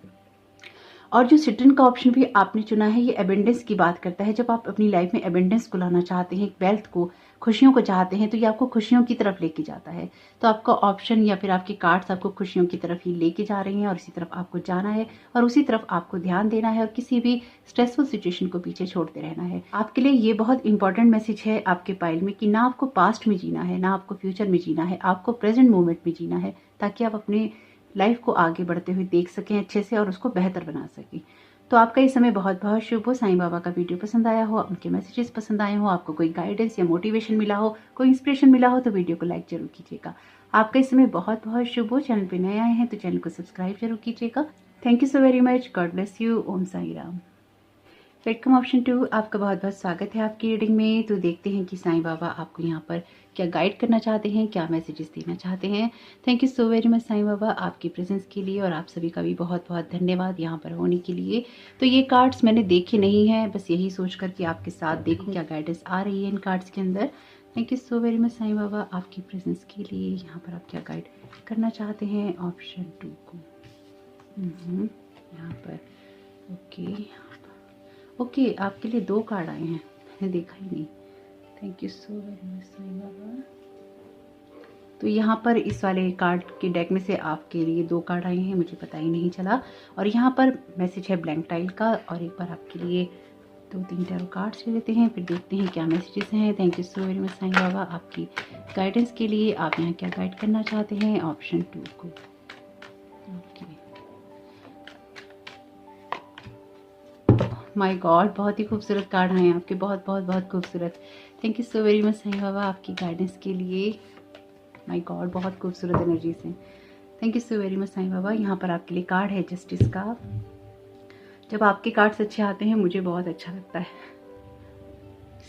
Speaker 1: और जो सिट्रन का ऑप्शन भी आपने चुना है, ये एबेंडेंस की बात करता है। जब आप अपनी लाइफ में एबेंडेंस को लाना चाहते हैं, वेल्थ को, खुशियों को चाहते हैं, तो ये आपको खुशियों की तरफ लेके जाता है। तो आपका ऑप्शन या फिर आपके कार्ड्स आपको खुशियों की तरफ ही लेके जा रहे हैं, और इसी तरफ आपको जाना है और उसी तरफ आपको ध्यान देना है, और किसी भी स्ट्रेसफुल सिचुएशन को पीछे छोड़ते रहना है। आपके लिए ये बहुत इंपॉर्टेंट मैसेज है आपके पाइल में, कि ना आपको पास्ट में जीना है, ना आपको फ्यूचर में जीना है, आपको प्रेजेंट मोमेंट में जीना है, ताकि आप अपने लाइफ को आगे बढ़ते हुए देख सकें अच्छे से और उसको बेहतर बना सकें। तो आपका इस समय बहुत बहुत शुभ हो। साईं बाबा का वीडियो पसंद आया हो, उनके मैसेजेस पसंद आए हो, आपको कोई गाइडेंस या मोटिवेशन मिला हो, कोई इंस्पिरेशन मिला हो, तो वीडियो को लाइक जरूर कीजिएगा। आपका इस समय बहुत बहुत शुभ हो। चैनल पे नए आए हैं तो चैनल को सब्सक्राइब जरूर कीजिएगा। Thank you so very much. God bless you. Om Sai Ram. Welcome option 2, आपका बहुत बहुत स्वागत है आपकी रीडिंग में। तो देखते हैं कि साईं बाबा आपको यहाँ पर क्या गाइड करना चाहते हैं, क्या मैसेजेस देना चाहते हैं। Thank you so very much Sai Baba आपकी प्रेजेंस के लिए, और आप सभी का भी बहुत बहुत धन्यवाद यहाँ पर होने के लिए। तो ये कार्ड्स मैंने देखे नहीं हैं, बस यही सोच कर कि आपके साथ देखूँ क्या गाइडेंस आ रही है इन कार्ड्स के अंदर। Thank you so very much Sai Baba आपकी प्रेजेंस के लिए। यहाँ पर आप क्या गाइड करना चाहते हैं ऑप्शन 2 को। यहाँ पर ओके, आपके लिए 2 कार्ड आए हैं, मैंने देखा ही नहीं। Thank you so very much Sai Baba. तो यहाँ पर इस वाले कार्ड के डेक में से आपके लिए 2 कार्ड आए हैं, मुझे पता ही नहीं चला। और यहाँ पर मैसेज है ब्लैंक टाइल का, और एक बार आपके लिए 2-3 टैरो कार्ड्स ले लेते हैं, फिर देखते हैं क्या मैसेजेस हैं। Thank you so very much Sai Baba आपकी गाइडेंस के लिए। आप यहाँ क्या गाइड करना चाहते हैं ऑप्शन 2 को। ओके, माय गॉड, बहुत ही खूबसूरत कार्ड हैं आपके, बहुत बहुत बहुत खूबसूरत। Thank you so very much Sai Baba आपकी गाइडेंस के लिए। माय गॉड, बहुत खूबसूरत एनर्जी से। Thank you so very much Sai Baba. यहाँ पर आपके लिए कार्ड है जस्टिस का। जब आपके कार्ड्स अच्छे आते हैं मुझे बहुत अच्छा लगता है।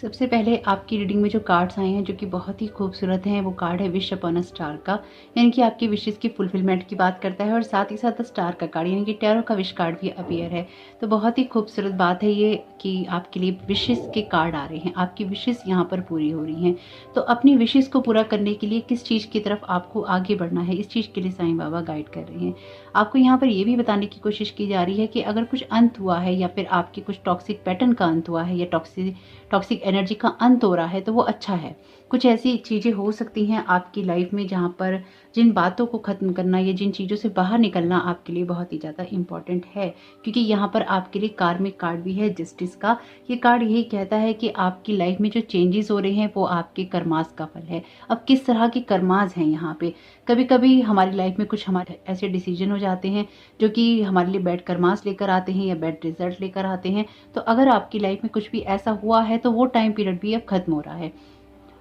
Speaker 1: सबसे पहले आपकी रीडिंग में जो कार्ड्स आए हैं जो कि बहुत ही खूबसूरत हैं, वो कार्ड है विश अपॉन अ स्टार का, यानी कि आपकी विशेस की फुलफिलमेंट की बात करता है। और साथ ही साथ स्टार का कार्ड यानी कि टैरो का विश कार्ड भी अपीयर है। तो बहुत ही खूबसूरत बात है ये कि आपके लिए विशेस के कार्ड आ रहे हैं, आपकी विशेस यहाँ पर पूरी हो रही हैं। तो अपनी विशेस को पूरा करने के लिए किस चीज़ की तरफ आपको आगे बढ़ना है, इस चीज़ के लिए साईं बाबा गाइड कर रहे हैं। आपको यहाँ पर ये भी बताने की कोशिश की जा रही है कि अगर कुछ अंत हुआ है, या फिर आपके कुछ टॉक्सिक पैटर्न का अंत हुआ है, या टॉक्सिक एनर्जी का अंत हो रहा है, तो वो अच्छा है। कुछ ऐसी चीज़ें हो सकती हैं आपकी लाइफ में जहाँ पर जिन बातों को ख़त्म करना या जिन चीज़ों से बाहर निकलना आपके लिए बहुत ही ज़्यादा इम्पॉर्टेंट है, क्योंकि यहाँ पर आपके लिए कार्मिक कार्ड भी है जस्टिस का। ये कार्ड यही कहता है कि आपकी लाइफ में जो चेंजेस हो रहे हैं वो आपके कर्मास का फल है। अब किस तरह के कर्मास हैं यहाँ पे, कभी कभी हमारी लाइफ में कुछ हमारे ऐसे डिसीजन हो जाते हैं जो कि हमारे लिए बैड कर्मास लेकर आते हैं या बैड रिजल्ट लेकर आते हैं। तो अगर आपकी लाइफ में कुछ भी ऐसा हुआ है तो वो टाइम पीरियड भी अब खत्म हो रहा है।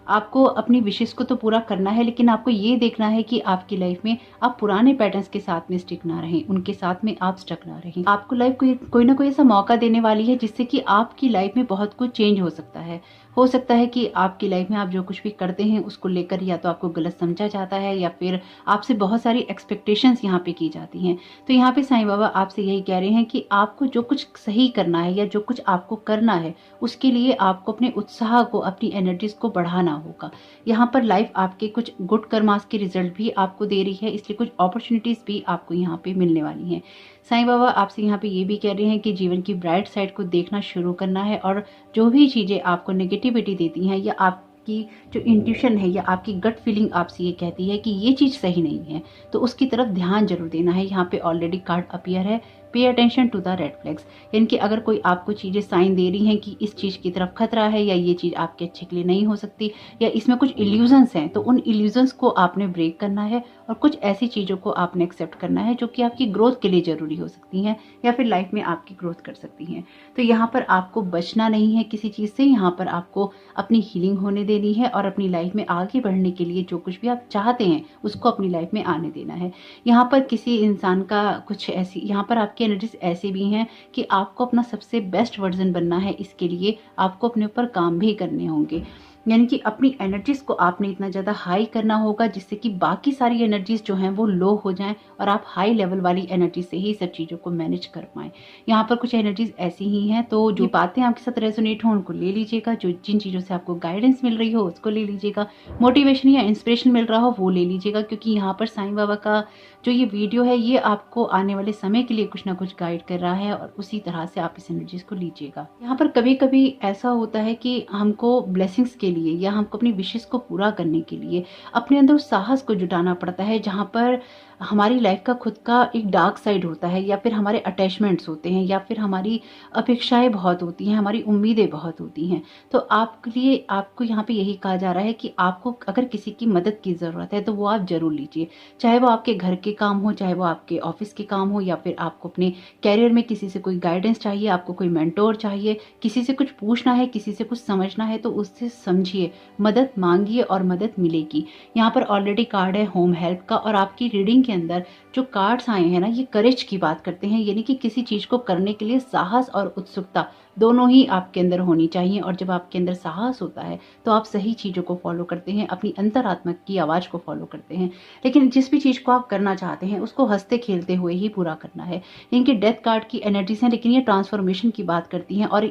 Speaker 1: आपको अपनी विशेष को तो पूरा करना है, लेकिन आपको ये देखना है कि आपकी लाइफ में आप पुराने पैटर्न्स के साथ में स्टिक ना रहें, उनके साथ में आप स्टक ना रहें। आपको लाइफ कोई ना कोई ऐसा मौका देने वाली है जिससे कि आपकी लाइफ में बहुत कुछ चेंज हो सकता है। हो सकता है कि आपकी लाइफ में आप जो कुछ भी करते हैं उसको लेकर या तो आपको गलत समझा जाता है या फिर आपसे बहुत सारी एक्सपेक्टेशंस यहाँ पे की जाती हैं। तो यहाँ पे साईं बाबा आपसे यही कह रहे हैं कि आपको जो कुछ सही करना है या जो कुछ आपको करना है उसके लिए आपको अपने उत्साह को, अपनी एनर्जीज को बढ़ाना होगा। यहाँ पर लाइफ आपके कुछ गुड कर्मास के रिजल्ट भी आपको दे रही है, इसलिए कुछ अपॉर्चुनिटीज भी आपको यहाँ पे मिलने वाली हैं। साईं बाबा आपसे यहाँ पे ये भी कह रहे हैं कि जीवन की ब्राइट साइड को देखना शुरू करना है और जो भी चीज़ें आपको नेगेटिविटी देती हैं या आपकी जो इंट्यूशन है या आपकी गट फीलिंग आपसे ये कहती है कि ये चीज़ सही नहीं है, तो उसकी तरफ ध्यान जरूर देना है। यहाँ पे ऑलरेडी कार्ड अपीयर है, pay attention to the red flags, यानी कि अगर कोई आपको चीज़ें साइन दे रही हैं कि इस चीज़ की तरफ खतरा है या ये चीज़ आपके अच्छे के लिए नहीं हो सकती या इसमें कुछ इल्यूजन्स हैं, तो उन इल्यूजन्स को आपने ब्रेक करना है और कुछ ऐसी चीज़ों को आपने एक्सेप्ट करना है जो कि आपकी ग्रोथ के लिए ज़रूरी हो सकती हैं या फिर लाइफ में आपकी ग्रोथ कर सकती हैं। तो यहाँ पर आपको बचना नहीं है किसी चीज़ से, यहाँ पर आपको अपनी हीलिंग होने देनी है और अपनी लाइफ में आगे बढ़ने के लिए जो कुछ भी आप चाहते हैं उसको अपनी लाइफ में आने देना है। यहाँ पर किसी इंसान का कुछ ऐसी, यहाँ पर आपकी एनर्जीज ऐसे भी हैं कि आपको अपना सबसे बेस्ट वर्जन बनना है, इसके लिए आपको अपने ऊपर काम भी करने होंगे। यानी कि अपनी एनर्जीज को आपने इतना ज़्यादा हाई करना होगा जिससे कि बाकी सारी एनर्जीज जो हैं वो लो हो जाएं और आप हाई लेवल वाली एनर्जी से ही सब चीज़ों को मैनेज कर पाएं। यहाँ पर कुछ एनर्जीज ऐसी ही हैं, तो जो बातें आपके साथ रेजोनेट हो उनको ले लीजिएगा, जो जिन चीज़ों से आपको गाइडेंस मिल रही हो उसको ले लीजिएगा, मोटिवेशन या इंस्पिरेशन मिल रहा हो वो ले लीजिएगा, क्योंकि यहाँ पर साईं बाबा का जो ये वीडियो है ये आपको आने वाले समय के लिए कुछ ना कुछ गाइड कर रहा है और उसी तरह से आप इस एनर्जीज को लीजिएगा। यहाँ पर कभी कभी ऐसा होता है कि हमको ब्लेसिंग्स के लिए या हमको अपनी विशेष को पूरा करने के लिए अपने अंदर उस साहस को जुटाना पड़ता है, जहाँ पर हमारी लाइफ का खुद का एक डार्क साइड होता है या फिर हमारे अटैचमेंट्स होते हैं या फिर हमारी अपेक्षाएं बहुत होती हैं, हमारी उम्मीदें बहुत होती हैं। तो आपके लिए आपको यहाँ पे यही कहा जा रहा है कि आपको अगर किसी की मदद की ज़रूरत है तो वो आप जरूर लीजिए, चाहे वो आपके घर के काम हो, चाहे वो आपके ऑफिस के काम हो या फिर आपको अपने कैरियर में किसी से कोई गाइडेंस चाहिए, आपको कोई मेंटोर चाहिए, किसी से कुछ पूछना है, किसी से कुछ समझना है, तो उससे समझिए, मदद मांगिए और मदद मिलेगी। यहाँ पर ऑलरेडी कार्ड है होम हेल्प का और आपकी रीडिंग के अंदर जो कार्ड्स आए हैं ना ये करेज की बात करते हैं, यानी कि किसी चीज को करने के लिए साहस और उत्सुकता दोनों ही आपके अंदर होनी चाहिए। और जब आपके अंदर साहस होता है तो आप सही चीजों को फॉलो करते हैं, अपनी अंतरात्मा की आवाज को फॉलो करते हैं। लेकिन जिस भी चीज को आप करना चाहते हैं उसको हंसते खेलते हुए ही पूरा करना है। इनके डेथ कार्ड की एनर्जीज हैं, लेकिन ये ट्रांसफॉर्मेशन की बात करती हैं और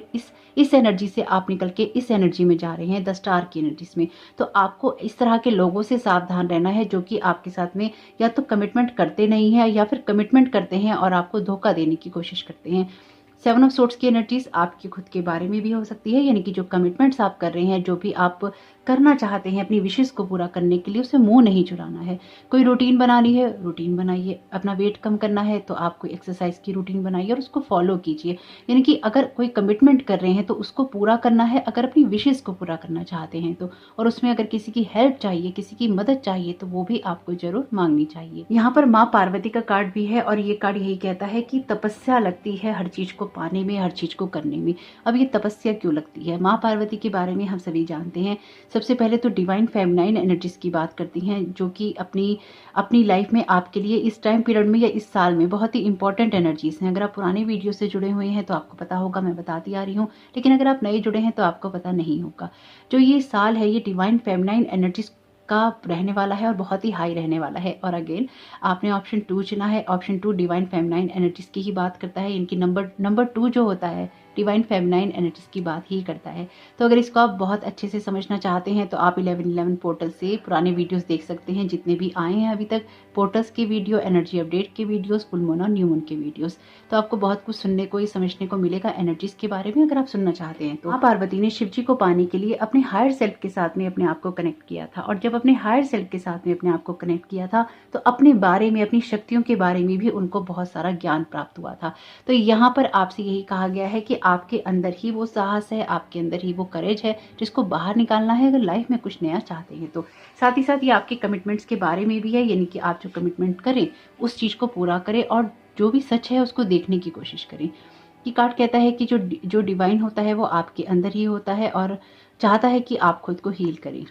Speaker 1: इस एनर्जी से आप निकल के इस एनर्जी में जा रहे हैं, द स्टार की एनर्जीज में। तो आपको इस तरह के लोगों से सावधान रहना है जो कि आपके साथ में या तो कमिटमेंट करते नहीं है या फिर कमिटमेंट करते हैं और आपको धोखा देने की कोशिश करते हैं। 7 ऑफ सोर्ड्स की एनर्जीज आपके खुद के बारे में भी हो सकती है, यानी कि जो कमिटमेंट्स आप कर रहे हैं, जो भी आप करना चाहते हैं अपनी विशेष को पूरा करने के लिए, उसे मुंह नहीं चुराना है। कोई रूटीन बनानी है, रूटीन बनाइए। अपना वेट कम करना है तो आप कोई एक्सरसाइज की रूटीन बनाइए और उसको फॉलो कीजिए। यानी कि अगर कोई कमिटमेंट कर रहे हैं तो उसको पूरा करना है, अगर अपनी विशेष को पूरा करना चाहते हैं तो। और उसमें अगर किसी की हेल्प चाहिए, किसी की मदद चाहिए, तो वो भी आपको जरूर मांगनी चाहिए। यहाँ पर माँ पार्वती का कार्ड भी है और ये कार्ड यही कहता है कि तपस्या लगती है हर चीज को पाने में, हर चीज को करने में। अब ये तपस्या क्यों लगती है? माँ पार्वती के बारे में हम सभी जानते हैं। सबसे पहले तो डिवाइन फेमिनाइन एनर्जीज की बात करती हैं, जो कि अपनी लाइफ में आपके लिए इस टाइम पीरियड में या इस साल में बहुत ही इंपॉर्टेंट एनर्जीज हैं। अगर आप पुराने वीडियो से जुड़े हुए हैं तो आपको पता होगा, मैं बताती आ रही हूँ, लेकिन अगर आप नए जुड़े हैं तो आपको पता नहीं होगा। जो ये साल है ये डिवाइन फेमिनाइन एनर्जीज का रहने वाला है और बहुत ही हाई रहने वाला है। और अगेन आपने ऑप्शन 2 चुना है। ऑप्शन 2 डिवाइन फेमिनाइन एनर्जीज की ही बात करता है। इनकी नंबर 2 जो होता है डिवाइन फेमिनाइन एनर्जीज की बात ही करता है। तो अगर इसको आप बहुत अच्छे से समझना चाहते हैं तो आप 1111 पोर्टल से पुराने वीडियोस देख सकते हैं, जितने भी आए हैं अभी तक, पोर्टल्स के वीडियो, एनर्जी अपडेट के वीडियोस, फुल मून और न्यू मून के वीडियोस। तो आपको बहुत कुछ सुनने को, समझने को मिलेगा एनर्जीज के बारे में, अगर आप सुनना चाहते हैं तो। पार्वती ने शिव जी को पाने के लिए अपने हायर सेल्फ के साथ में अपने आप को कनेक्ट किया था, और जब अपने हायर सेल्फ के साथ में अपने आप को कनेक्ट किया था तो अपने बारे में, अपनी शक्तियों के बारे में भी उनको बहुत सारा ज्ञान प्राप्त हुआ था। तो यहाँ पर आपसे यही कहा गया है कि आपके अंदर ही वो साहस है, आपके अंदर ही वो करेज है जिसको बाहर निकालना है अगर लाइफ में कुछ नया चाहते हैं तो। साथ ही साथ ये आपके कमिटमेंट्स के बारे में भी है, यानी कि आप जो कमिटमेंट करें उस चीज को पूरा करें और जो भी सच है उसको देखने की कोशिश करें। ये कार्ड कहता है कि जो डिवाइन होता है वो आपके अंदर ही होता है और चाहता है कि आप खुद को हील करें।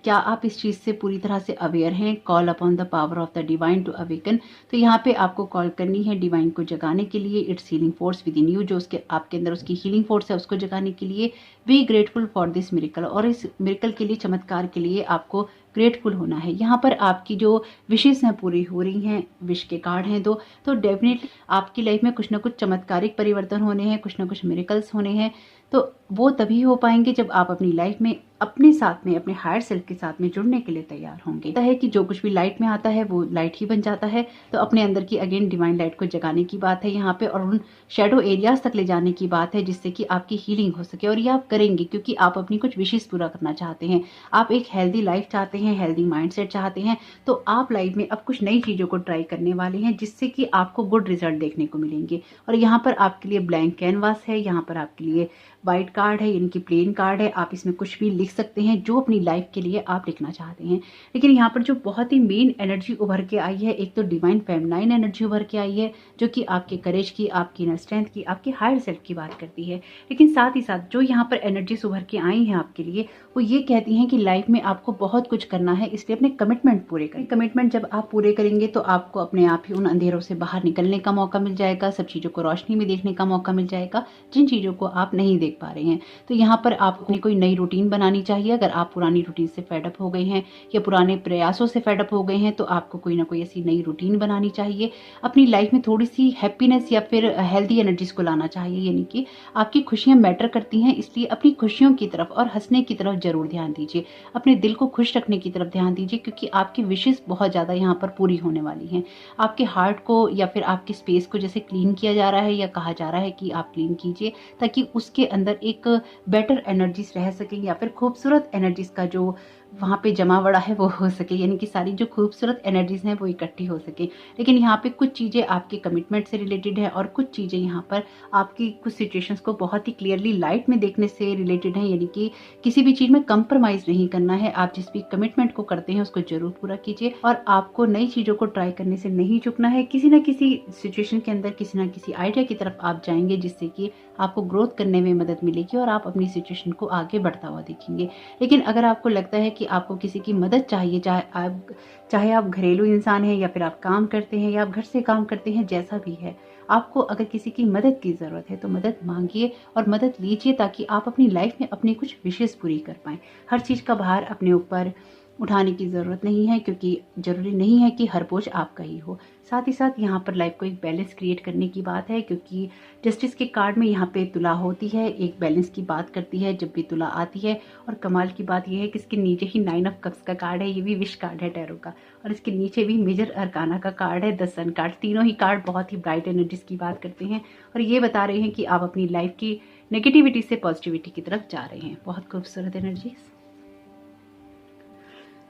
Speaker 1: क्या आप इस चीज से पूरी तरह से अवेयर हैं? Call upon the power of the divine to awaken. तो यहाँ पे आपको कॉल करनी है डिवाइन को जगाने के लिए। It's healing force with in you, जो उसके आपके अंदर उसकी हीलिंग फोर्स है उसको जगाने के लिए। Be grateful for this miracle, और इस मिरेकल के लिए, चमत्कार के लिए आपको ग्रेटफुल होना है। यहाँ पर आपकी जो विशेष हैं पूरी हो रही हैं, विश के कार्ड हैं दो, तो डेफिनेटली आपकी लाइफ में कुछ ना कुछ चमत्कारिक परिवर्तन होने हैं, कुछ ना कुछ मिरेकल्स होने हैं। तो वो तभी हो पाएंगे जब आप अपनी लाइफ में अपने साथ में, अपने हायर सेल्फ के साथ में जुड़ने के लिए तैयार होंगे। है कि जो कुछ भी लाइट में आता है वो लाइट ही बन जाता है। तो अपने अंदर की अगेन डिवाइन लाइट को जगाने की बात है यहाँ पे, और उन शेडो एरियाज तक ले जाने की बात है जिससे कि आपकी हीलिंग हो सके। और ये आप करेंगे क्योंकि आप अपनी कुछ विशेष पूरा करना चाहते हैं। आप एक हेल्दी लाइफ चाहते हैं, हेल्दी माइंडसेट चाहते हैं। तो आप लाइफ में अब कुछ नई चीजों को ट्राई करने वाले हैं जिससे कि आपको गुड रिजल्ट देखने को मिलेंगे। और यहाँ पर आपके लिए ब्लैंक कैनवास है, यहाँ पर आपके लिए व्हाइट कार्ड है, यानी कि प्लेन कार्ड है। आप इसमें कुछ भी लिख सकते हैं जो अपनी लाइफ के लिए आप लिखना चाहते हैं। लेकिन यहाँ पर जो बहुत ही मेन एनर्जी उभर के आई है, एक तो डिवाइन फेमिनाइन एनर्जी उभर के आई है जो कि आपके करेज की, आपकी इनर स्ट्रेंथ की, आपके हायर सेल्फ की बात करती है। लेकिन साथ ही साथ जो यहाँ पर एनर्जीज उभर के आई हैं आपके लिए, वो ये कहती हैं कि लाइफ में आपको बहुत कुछ करना है, इसलिए अपने कमिटमेंट पूरे करें। कमिटमेंट जब आप पूरे करेंगे तो आपको अपने आप ही उन अंधेरों से बाहर निकलने का मौका मिल जाएगा, सब चीजों को रोशनी में देखने का मौका मिल जाएगा जिन चीजों को आप नहीं देख पा रहे हैं। तो यहाँ पर आपको कोई नई रूटीन बनानी चाहिए। अगर आप पुरानी रूटीन से फेडअप हो गए हैं या पुराने प्रयासों से फेडअप हो गए हैं तो आपको कोई ना कोई ऐसी नई रूटीन बनानी चाहिए। अपनी लाइफ में थोड़ी सी हैप्पीनेस या फिर हेल्दी एनर्जीज को लाना चाहिए, यानी कि आपकी खुशियां मैटर करती हैं, इसलिए अपनी खुशियों की तरफ और हंसने की तरफ जरूर ध्यान दीजिए। अपने दिल को खुश रखने की तरफ ध्यान दीजिए क्योंकि आपकी विशेष बहुत ज्यादा यहाँ पर पूरी होने वाली हैं। आपके हार्ट को या फिर आपके स्पेस को जैसे क्लीन किया जा रहा है या कहा जा रहा है कि आप क्लीन कीजिए ताकि उसके अंदर एक बेटर एनर्जीज रह सके या फिर खूबसूरत एनर्जीज का जो वहाँ पे जमावड़ा है वो हो सके, यानी कि सारी जो खूबसूरत एनर्जीज हैं वो इकट्ठी हो सके। लेकिन यहाँ पे कुछ चीज़ें आपके कमिटमेंट से रिलेटेड है और कुछ चीज़ें यहाँ पर आपकी कुछ सिचुएशंस को बहुत ही क्लियरली लाइट में देखने से रिलेटेड है, यानी कि किसी भी चीज़ में कंप्रोमाइज़ नहीं करना है। आप जिस भी कमिटमेंट को करते हैं उसको जरूर पूरा कीजिए और आपको नई चीज़ों को ट्राई करने से नहीं चूकना है। किसी न किसी सिचुएशन के अंदर किसी न किसी आइडिया की तरफ आप जाएंगे जिससे कि आपको ग्रोथ करने में मदद मिलेगी और आप अपनी सिचुएशन को आगे बढ़ता हुआ देखेंगे। लेकिन अगर आपको लगता है कि आपको किसी की मदद चाहिए, चाहे आप घरेलू इंसान हैं या फिर आप काम करते हैं या आप घर से काम करते हैं, जैसा भी है, आपको अगर किसी की मदद की ज़रूरत है तो मदद मांगिए और मदद लीजिए ताकि आप अपनी लाइफ में अपनी कुछ विशेष पूरी कर पाएं। हर चीज़ का भार अपने ऊपर उठाने की ज़रूरत नहीं है क्योंकि ज़रूरी नहीं है कि हर बोझ आपका ही हो। साथ ही साथ यहाँ पर लाइफ को एक बैलेंस क्रिएट करने की बात है क्योंकि जस्टिस के कार्ड में यहाँ पे तुला होती है, एक बैलेंस की बात करती है जब भी तुला आती है। और कमाल की बात यह है कि इसके नीचे ही 9 ऑफ कप्स का कार्ड है, ये भी विश कार्ड है टैरो का, और इसके नीचे भी मेजर अरकाना का कार्ड है, द सन कार्ड। तीनों ही कार्ड बहुत ही ब्राइट एनर्जीज की बात करते हैं और ये बता रहे हैं कि आप अपनी लाइफ की नेगेटिविटी से पॉजिटिविटी की तरफ जा रहे हैं। बहुत खूबसूरत एनर्जीज।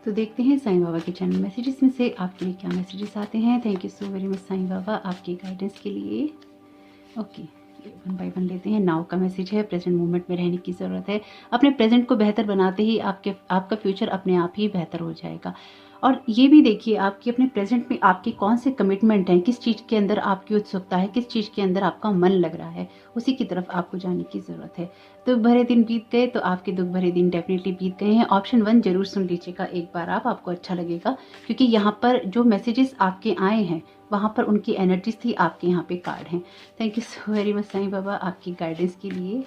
Speaker 1: तो देखते हैं साईं बाबा के चैनल मैसेजेस में से आपके लिए क्या मैसेजेस आते हैं। Thank you so very much Sai Baba आपकी गाइडेंस के लिए। ओके, वन बाय वन लेते हैं। नाउ का मैसेज है, प्रेजेंट मोमेंट में रहने की ज़रूरत है। अपने प्रेजेंट को बेहतर बनाते ही आपका फ्यूचर अपने आप ही बेहतर हो जाएगा। और ये भी देखिए आपकी अपने प्रेजेंट में आपके कौन से कमिटमेंट हैं, किस चीज़ के अंदर आपकी उत्सुकता है, किस चीज़ के अंदर आपका मन लग रहा है, उसी की तरफ आपको जाने की ज़रूरत है। दुख भरे दिन बीत गए तो आपके दुख भरे दिन डेफिनेटली बीत गए हैं। ऑप्शन 1 जरूर सुन लीजिएगा एक बार आपको अच्छा लगेगा क्योंकि यहाँ पर जो मैसेजेस आपके आए हैं वहाँ पर उनकी एनर्जीज थी, आपके यहाँ पे कार्ड हैं। Thank you so very much Sai Baba आपकी गाइडेंस के लिए।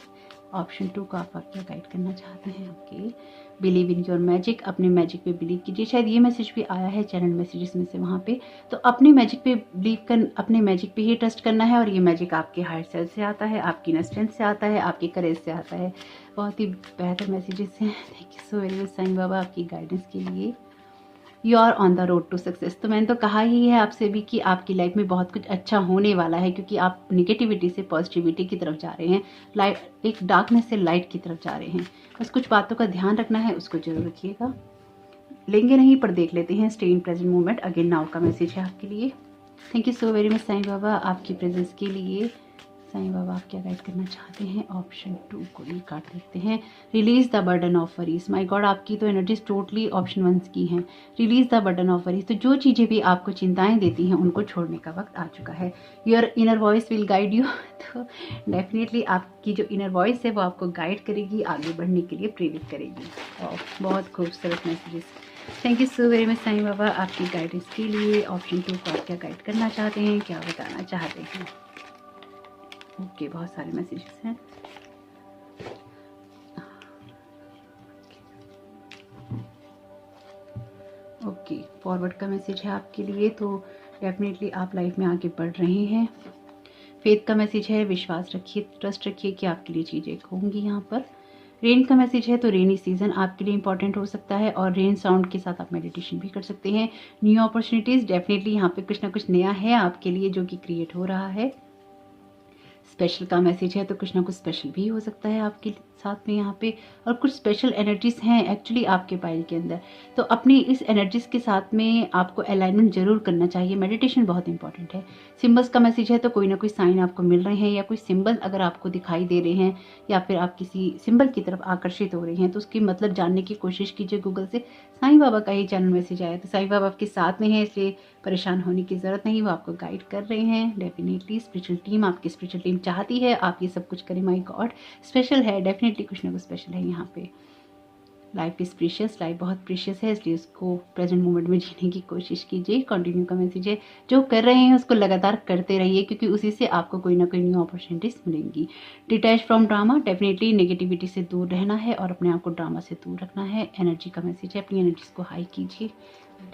Speaker 1: ऑप्शन 2 को आप क्या गाइड करना चाहते हैं। Okay, believe in your magic, अपने मैजिक पे बिलीव कीजिए। शायद ये मैसेज भी आया है चैनल मैसेजेस में से वहाँ पे। तो अपने मैजिक पे बिलीव कर, अपने मैजिक पे ही ट्रस्ट करना है, और ये मैजिक आपके हार्ट सेल्फ से आता है, आपकी इनर स्ट्रेंथ से आता है, आपके करेज से आता है। बहुत ही बेहतर मैसेजेस हैं। Thank you so very much Sai Baba आपकी गाइडेंस के लिए। You are on the road to success. तो मैंने तो कहा ही है आपसे भी कि आपकी लाइफ में बहुत कुछ अच्छा होने वाला है, क्योंकि आप निगेटिविटी से पॉजिटिविटी की तरफ जा रहे हैं, लाइट एक डार्कनेस से लाइट की तरफ जा रहे हैं। बस कुछ बातों का ध्यान रखना है, उसको जरूर रखिएगा। लेंगे नहीं पर देख लेते हैं। Stay in present moment. Again now का मैसेज है आपके लिए। Thank you so very much Sai Baba आपकी प्रेजेंस के लिए। साईं बाबा आप क्या गाइड करना चाहते हैं? ऑप्शन 2 को ये कार्ड देखते हैं। Release the burden of worries. My God, आपकी तो एनर्जीज टोटली ऑप्शन 1 की हैं। Release the burden of worries. तो जो चीज़ें भी आपको चिंताएं देती हैं उनको छोड़ने का वक्त आ चुका है। Your inner voice will guide you. तो डेफिनेटली आपकी जो इनर वॉइस है वो आपको गाइड करेगी, आगे बढ़ने के लिए प्रेरित करेगी। और बहुत खूबसूरत messages. Thank you so very much Sai Baba आपकी गाइडेंस के लिए। ऑप्शन 2 को आप क्या गाइड करना चाहते हैं, क्या बताना चाहते हैं? ओके, बहुत सारे मैसेजेस हैं। ओके, फॉरवर्ड का मैसेज है आपके लिए। तो डेफिनेटली आप लाइफ में आगे बढ़ रहे हैं। फेथ का मैसेज है, विश्वास रखिए, ट्रस्ट रखिए कि आपके लिए चीज़ें होंगी यहाँ पर। रेन का मैसेज है, तो रेनी सीजन आपके लिए इंपॉर्टेंट हो सकता है, और रेन साउंड के साथ आप मेडिटेशन भी कर सकते हैं। न्यू अपॉर्चुनिटीज़, डेफिनेटली यहाँ पे कुछ ना कुछ नया है आपके लिए जो कि क्रिएट हो रहा है। स्पेशल का मैसेज है, तो कुछ ना कुछ स्पेशल भी हो सकता है आपके साथ में यहाँ पे, और कुछ स्पेशल एनर्जीज हैं एक्चुअली आपके पाइल के अंदर। तो अपनी इस एनर्जीज के साथ में आपको अलाइनमेंट जरूर करना चाहिए। मेडिटेशन बहुत इंपॉर्टेंट है। सिंबल्स का मैसेज है, तो कोई ना कोई साइन आपको मिल रहे हैं, या कोई सिंबल अगर आपको दिखाई दे रहे हैं, या फिर आप किसी सिंबल की तरफ आकर्षित हो रहे हैं, तो उसकी मतलब जानने की कोशिश कीजिए गूगल से। साईं बाबा का ही चैनल मैसेज आया, तो साईं बाबा आपके साथ में है, इसलिए परेशान होने की ज़रूरत नहीं, वो आपको गाइड कर रहे हैं। डेफिनेटली स्पिरिचुअल टीम, आपकी स्पिरिचुअल टीम चाहती है आप ये सब कुछ करें। माय गॉड, स्पेशल है, डेफिनेटली कुछ ना कुछ स्पेशल है यहाँ पे। लाइफ इज़ प्रीशियस, लाइफ बहुत प्रीशियस है, इसलिए उसको प्रेजेंट मोमेंट में जीने की कोशिश कीजिए। कंटिन्यू का मैसेज है, जो कर रहे हैं उसको लगातार करते रहिए, क्योंकि उसी से आपको कोई ना कोई न्यू अपॉर्चुनिटीज मिलेंगी। Detach from drama, definitely negativity से दूर रहना है और अपने आप को ड्रामा से दूर रखना है। एनर्जी का मैसेज है, अपनी एनर्जीज को हाई कीजिए।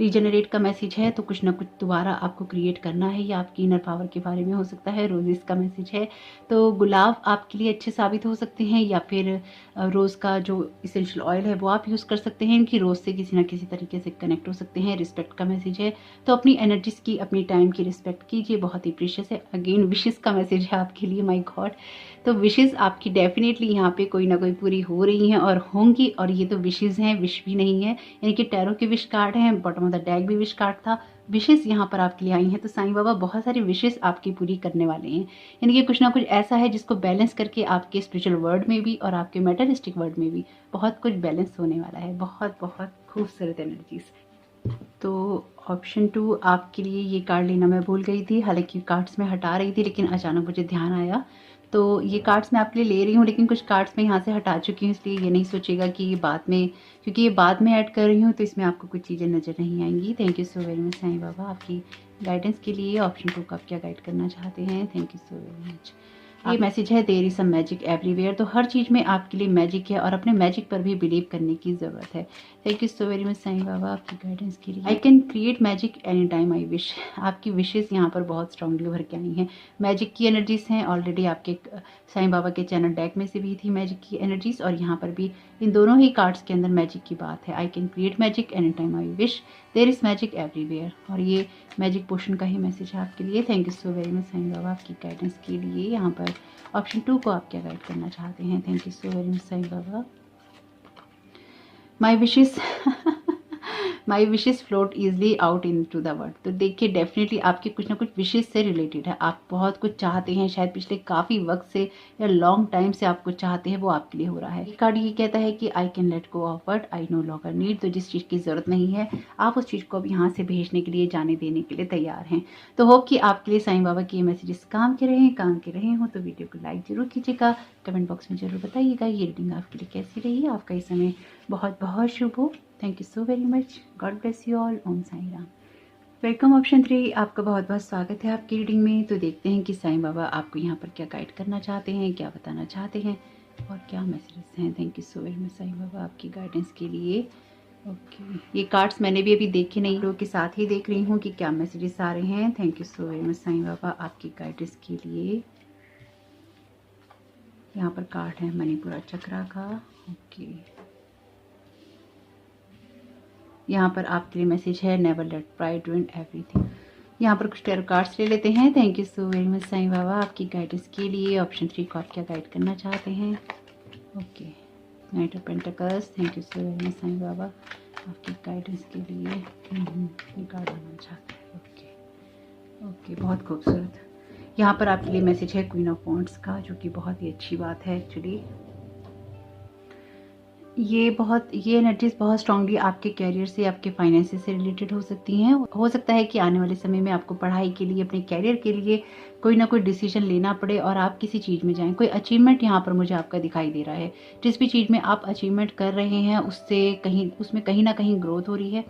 Speaker 1: रीजनरेट का मैसेज है, तो कुछ ना कुछ दोबारा आपको क्रिएट करना है, या आपकी इनर पावर के बारे में हो सकता है। रोजेस का मैसेज है, तो गुलाब आपके लिए अच्छे साबित हो सकते हैं, या फिर रोज़ का जो इसेंशियल ऑयल है वो आप यूज़ कर सकते हैं। इनकी रोज़ से किसी ना किसी तरीके से कनेक्ट हो सकते हैं। रिस्पेक्ट का मैसेज है, तो अपनी एनर्जीज की, अपनी टाइम की रिस्पेक्ट कीजिए, बहुत ही प्रीशियस है। अगेन विशेस का मैसेज है आपके लिए। माय गॉड, तो विशेस आपकी डेफिनेटली यहाँ पे कोई ना कोई पूरी हो रही हैं और होंगी। और ये तो विशेस हैं, विश भी नहीं है, यानी कि टैरो के विश कार्ड हैं, बॉटम ऑफ द डेक भी विश कार्ड था, विशेस यहाँ पर आपके लिए आई हैं। तो साईं बाबा बहुत सारी विशेस आपकी पूरी करने वाले हैं, यानी कि कुछ ना कुछ ऐसा है जिसको बैलेंस करके आपके स्पिरिचुअल वर्ल्ड में भी और आपके मेटरिस्टिक वर्ल्ड में भी बहुत कुछ बैलेंस होने वाला है। बहुत बहुत खूबसूरत एनर्जीज। तो ऑप्शन 2 आपके लिए ये कार्ड लेना मैं भूल गई थी, हालांकि कार्ड्स में हटा रही थी, लेकिन अचानक मुझे ध्यान आया, तो ये कार्ड्स मैं आपके लिए ले रही हूँ, लेकिन कुछ कार्ड्स मैं यहाँ से हटा चुकी हूँ, इसलिए ये नहीं सोचेगा कि ये बाद में, क्योंकि ये बाद में ऐड कर रही हूँ, तो इसमें आपको कुछ चीज़ें नज़र नहीं आएंगी। Thank you so very much Sai Baba आपकी गाइडेंस के लिए। ऑप्शन 2 का आप क्या गाइड करना चाहते हैं? Thank you so very much. ये मैसेज है, there is some magic everywhere. तो हर चीज़ में आपके लिए मैजिक है, और अपने मैजिक पर भी बिलीव करने की ज़रूरत है। Thank you so very much Sai Baba आपकी गाइडेंस के लिए। I can create magic any time I wish. आपकी विशेज़ यहाँ पर बहुत स्ट्रांगली उभर के आई हैं। मैजिक की एनर्जीज हैं, ऑलरेडी आपके साईं बाबा के चैनल डेक में से भी थी मैजिक की एनर्जीज, और यहाँ पर भी इन दोनों ही कार्ड्स के अंदर मैजिक की बात है। I can create magic any time I wish, there is magic everywhere. और ये मैजिक पोर्शन का ही मैसेज है आपके लिए। Thank you so very much Sai Baba आपकी गाइडेंस के लिए। यहाँ पर ऑप्शन 2 को आप क्या गाइड करना चाहते हैं? Thank you so very much Sai Baba. My wishes my wishes float easily out in to the world. तो देखिए डेफिनेटली आपकी कुछ ना कुछ विशेस से रिलेटेड है। आप बहुत कुछ चाहते हैं, शायद पिछले काफ़ी वक्त से या लॉन्ग टाइम से आप कुछ चाहते हैं, वो आपके लिए हो रहा है। कार्ड ये कहता है कि आई can let go of what I know longer need. तो जिस चीज़ की ज़रूरत नहीं है, आप उस चीज़ को अब यहाँ से भेजने के लिए, जाने देने के लिए तैयार हैं। तो होप कि आपके लिए साईं बाबा के ये मैसेजेस काम के रहे हों। तो वीडियो को लाइक जरूर कीजिएगा, कमेंट बॉक्स में जरूर बताइएगा ये रीडिंग आपके लिए कैसी रही। आपका इस समय बहुत बहुत शुभ हो। Thank you so very much. God bless you all. Om Sai Ram. Welcome option 3, आपका बहुत बहुत स्वागत है आपकी रीडिंग में। तो देखते हैं कि साईं बाबा आपको यहाँ पर क्या गाइड करना चाहते हैं, क्या बताना चाहते हैं। और क्या मैसेजेस हैं। Thank you so very much Sai Baba आपकी गाइडेंस के लिए। ओके, ये कार्ड्स मैंने भी अभी देखे नहीं, लोगों के साथ ही देख रही हूँ कि क्या मैसेजेस आ रहे हैं। Thank you so very much Sai Baba आपकी गाइडेंस के लिए। यहाँ पर कार्ड है मणिपुरा चक्रा का। ओके, यहाँ पर आपके लिए मैसेज है never let pride ruin everything. यहाँ पर कुछ टैरो कार्ड्स ले लेते हैं। Thank you so very much Sai Baba आपकी गाइडेंस के लिए। ऑप्शन 3 को आप क्या गाइड करना चाहते हैं। Okay, knight of pentacles. Thank you so very much Sai Baba आपकी गाइडेंस के लिए। कार्ड आना चाहते हैं। ओके ओके, बहुत खूबसूरत। यहाँ पर आपके लिए मैसेज है क्वीन ऑफ वॉन्ड्स का, जो कि बहुत ही अच्छी बात है एक्चुअली। ये एनर्जीज बहुत स्ट्रांगली आपके कैरियर से, आपके फाइनेंसेस से रिलेटेड हो सकती हैं। हो सकता है कि आने वाले समय में आपको पढ़ाई के लिए, अपने कैरियर के लिए कोई ना कोई डिसीजन लेना पड़े और आप किसी चीज़ में जाएं। कोई अचीवमेंट यहाँ पर मुझे आपका दिखाई दे रहा है। जिस भी चीज़ में आप अचीवमेंट कर रहे हैं उसमें कहीं ना कहीं ग्रोथ हो रही है।